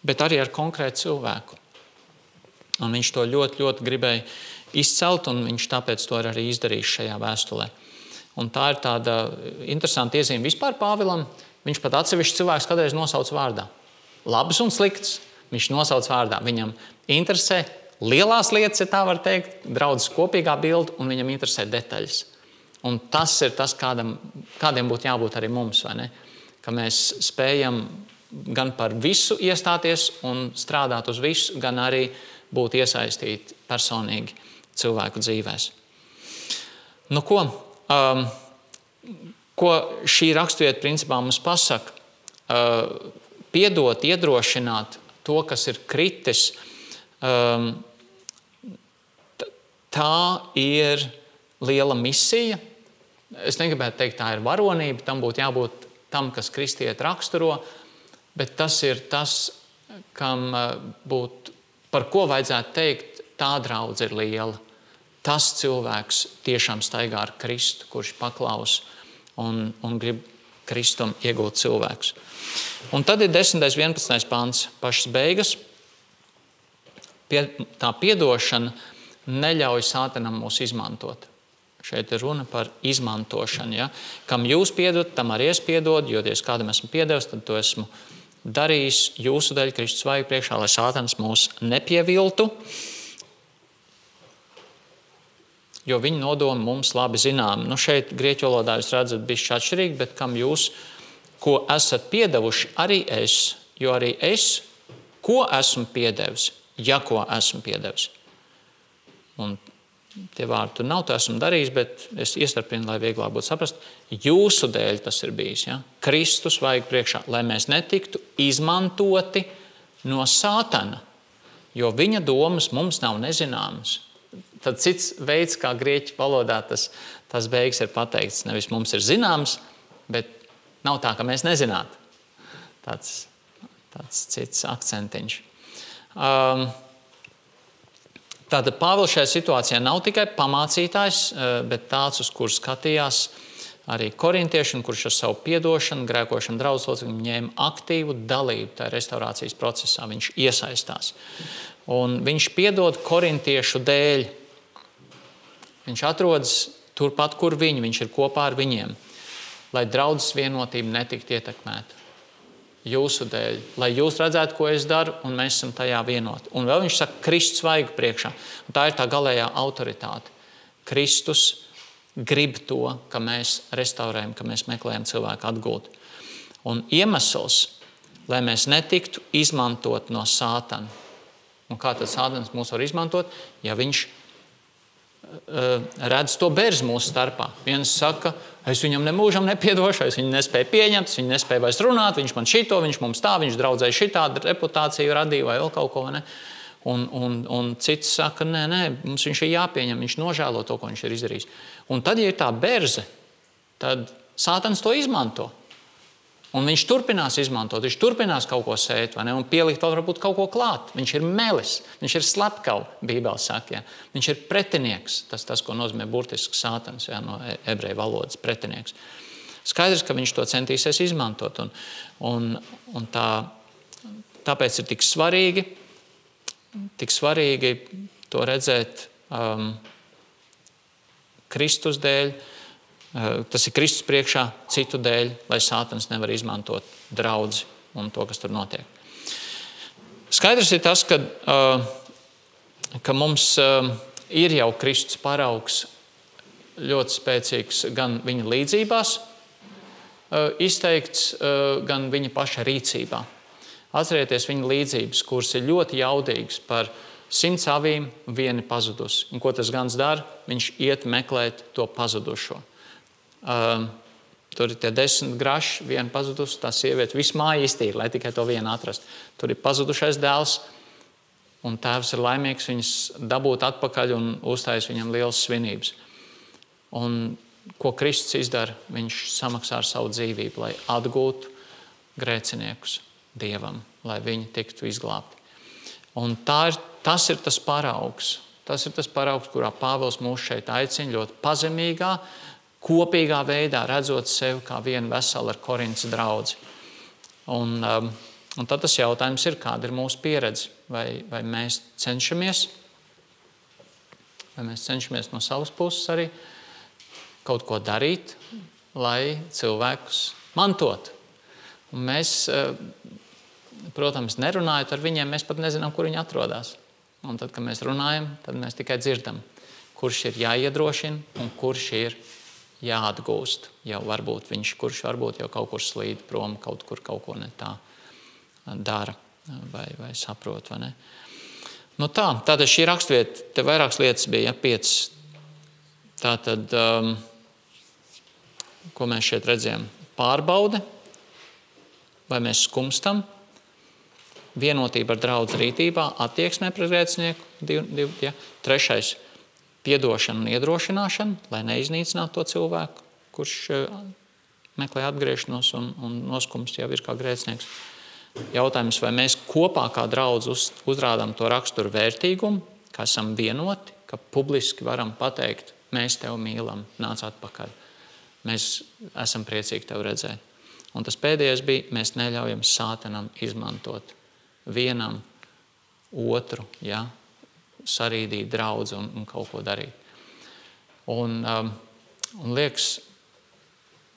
bet arī ar konkrētu cilvēku. Un viņš to ļoti, ļoti gribēja izcelt, un viņš tāpēc to arī izdarījis šajā vēstulē. Un tā ir tāda interesanta iezīme vispār Pāvilam. Viņš pat atsevišķi cilvēks kādreiz nosauc vārdā. Labs un slikts viņš nosauc vārdā. Viņam interesē lielās lietas, ja tā var teikt, draudzes kopīgā bilde, un viņam interesē detaļas. Un tas ir tas, kādiem būtu jābūt arī mums, vai ne? Ka mēs spējam gan par visu iestāties un strādāt uz visu, gan arī būt iesaistīti personīgi cilvēku dzīvēs. Ko šī raksturvieta principā mums pasaka? Piedot, iedrošināt to, kas ir kritis, tā ir liela misija. Es negribētu teikt, tā ir varonība, tam būtu jābūt tam, kas kristieti raksturo, bet tas ir tas, par ko vajadzētu teikt, tā draudze ir liela. Tas cilvēks tiešām staigā ar Kristu, kurš paklaus un grib Kristum iegūt cilvēkus. Un tad ir 10. 11. pants, pašas beigas. Tā piedošana neļauj sātanam mūs izmantot. Šeit ir runa par izmantošanu. Ja? Kam jūs piedod, tam arī es piedodu, jo es kādam esmu piedevis, tad to esmu darījis jūsu dēļ Kristus vaigu priekšā, lai sātans mūs nepieviltu, jo viņa nodomi mums labi zinām. Šeit grieķu valodā jūs redzat bišķi atšķirīgi, bet kam jūs, ko esat piedevuši, arī es, jo arī es, ko esmu piedevis, ja ko esmu piedevis. Un tie vārdi tur nav, to esmu darījis, bet es iestarpinu, lai vieglāk būtu saprast. Jūsu dēļ tas ir bijis, ja? Kristus vaigu priekšā, lai mēs netiktu izmantoti no sātana, jo viņa domas mums nav nezināmas. Tad cits veids, kā grieķu valodā tas beigas ir pateikts. Nevis mums ir zināms, bet nav tā, ka mēs nezinātu. Tāds cits akcentiņš. Tātad Pāvils šajā situācijā nav tikai pamācītājs, bet tāds, uz kuru skatījās arī korintieši, un kurš ar savu piedošanu, grēkošanu draudzes locekļiem ņēma aktīvu dalību tajā restaurācijas procesā. Viņš iesaistās. Un viņš piedod korintiešu dēļ. Viņš atrodas turpat, kur viņi. Viņš ir kopā ar viņiem, lai draudzes vienotība netiktu ietekmēta. Jūsu dēļ, lai jūs redzētu, ko es daru, un mēs esam tajā vienoti. Un vēl viņš saka, Kristus vaigu priekšā. Un tā ir tā galējā autoritāte. Kristus grib to, ka mēs restaurējam, ka mēs meklējam cilvēku atgūt. Un iemesls, lai mēs netiktu izmantot no sātana. Un kā tad sātans mūs var izmantot? Ja viņš redz to berzi mūsu starpā. Viens saka, es viņam nemūžam nepiedošu, es viņu nespēju pieņemt, es viņu nespēju vairs runāt, viņš man šito, viņš mums tā, viņš draudzēja šitādu reputāciju radīja vai vēl kaut ko. Ne? Un cits saka, nē, mums viņš ir jāpieņem, viņš nožēlo to, ko viņš ir izdarījis. Un tad, ja ir tā berze, tad sātans to izmanto. Un viņš turpinās izmantot, viņš turpinās kaut ko sēt, vai ne? Un pielikt vēl varbūt kaut ko klāt. Viņš ir melis, viņš ir slepkava, Bībele saka. Ja? Viņš ir pretinieks, tas, ko nozīmē burtiski sātans, ja? No ebreju valodas pretinieks. Skaidrs, ka viņš to centīsies izmantot. Un tāpēc ir tik svarīgi to redzēt Kristus dēļ. Tas ir Kristus priekšā citu dēļ, lai sātans nevar izmantot draudzi un to, kas tur notiek. Skaidrs ir tas, ka mums ir jau Kristus paraugs ļoti spēcīgs gan viņa līdzībās izteikts, gan viņa paša rīcībā. Atcerieties viņa līdzības, kuras ir ļoti jaudīgas par 100 avīm, viena pazudus. Un ko tas gans dara? Viņš iet meklēt to pazudušo. Tur ir tie 10 graši, viena pazudus, tā sieviete visu māju iztīra, lai tikai to vienu atrast. Tur ir pazudušais dēls, un tēvs ir laimīgs viņus dabūt atpakaļ un uztājas viņam lielas svinības. Un ko Kristus izdara? Viņš samaksā ar savu dzīvību, lai atgūtu grēciniekus Dievam, lai viņi tiktu izglābti. Un tas ir tas paraugs. Tas ir tas paraugs, kurā Pāvils mūs šeit aicina ļoti pazemīgā, kopīgā veidā, redzot sevi kā vienu veselu ar Korintas draudzi. Un tad tas jautājums ir, kāda ir mūsu pieredze? Vai mēs cenšamies no savas puses arī kaut ko darīt, lai cilvēkus mantotu. Un mēs, protams, nerunājot ar viņiem, mēs pat nezinām, kur viņi atrodas. Un tad, kad mēs runājam, tad mēs tikai dzirdam, kurš ir jāiedrošina un kurš ir jāatgūst. Kurš varbūt jau kaut kur slīd prom, kaut kur kaut ko ne tā dara vai saprot, vai ne? Tātad šī rakstvieta, te vairākas lietas bija, 5. Tātad, ko mēs šeit redzējām? Pārbaude, vai mēs skumstam, vienotība ar draudzi rītībā, attieksmē pret grēcinieku, 3. Piedošana un iedrošināšana, lai neiznīcinātu to cilvēku, kurš meklē atgriešanos un noskumst jau ir kā grēcinieks. Jautājums, vai mēs kopā kā draudz uzrādām to raksturu vērtīgumu, ka esam vienoti, ka publiski varam pateikt, mēs tevi mīlam, nāc atpakaļ. Mēs esam priecīgi tevi redzēt. Un tas pēdējais bija, mēs neļaujam sātanam izmantot vienam otru, ja, sarīdīt draudzi un kaut ko darīt. Un liekas,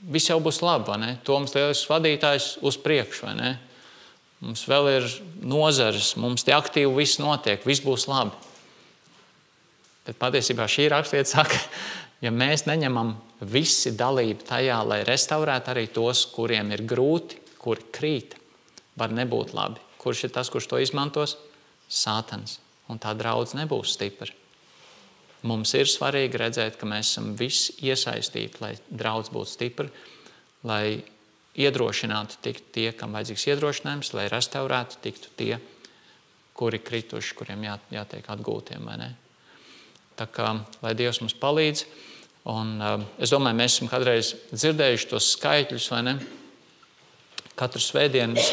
viss jau būs labi, vai ne? Toms lielisks vadītājs uz priekšu, vai ne? Mums vēl ir nozares, mums te aktīvi viss notiek, viss būs labi. Bet patiesībā šī rakstvieta saka, ja mēs neņemam visi dalību tajā, lai restaurētu arī tos, kuriem ir grūti, kuri krīt, var nebūt labi. Kurš ir tas, kurš to izmantos? Sātans. Un tā draudze nebūs stipra. Mums ir svarīgi redzēt, ka mēs esam visi iesaistīti, lai draudze būtu stipra, lai iedrošinātu tiktu tie, kam vajadzīgs iedrošinājums, lai restaurētu tiktu tie, kuri krituši, kuriem jātiek atgūtiem, vai ne? Tā kā, lai Dievs mums palīdz, un es domāju, mēs esam kādreiz dzirdējuši tos skaitļus, vai ne? Katru svētdienu,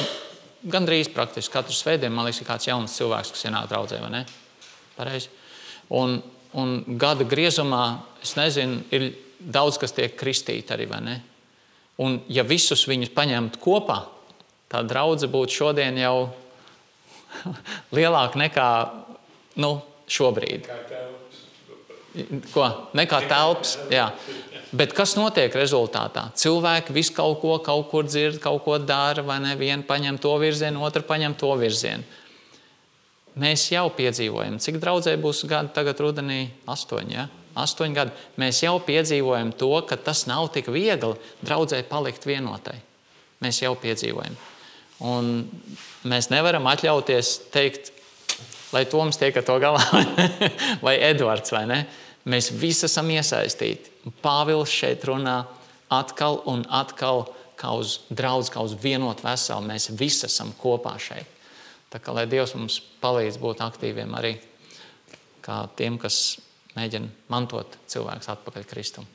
gandrīz praktiski katru svētdienu, man liekas, ir kāds jauns cilvēks, kas ienāk draudzē, vai ne? Pareizi. Un gada griezumā, es nezinu, ir daudz, kas tiek kristīti arī, vai ne? Un ja visus viņus paņemt kopā, tā draudze būtu šodien jau lielāka nekā, šobrīd. Ko? Nekā telpas, jā. Bet kas notiek rezultātā? Cilvēki visu kaut kur dzird, kaut ko dara, vai ne? Vienu paņem to virzienu, otru paņem to virzienu. Mēs jau piedzīvojam, cik draudzē būs gadi tagad rudenī? 8, ja? 8 gadi. Mēs jau piedzīvojam to, ka tas nav tik viegli draudzē palikt vienotai. Mēs jau piedzīvojam. Un mēs nevaram atļauties teikt, lai Toms tiek ar to galā, vai Edvards, vai ne? Mēs visi esam iesaistīti. Pāvils šeit runā atkal un atkal, kā uz draudzi, kā uz vienotu veselu. Mēs visi esam kopā šeit. Tā kā, lai Dievs mums palīdz būt aktīviem arī kā tiem, kas mēģina mantot cilvēkus atpakaļ Kristum.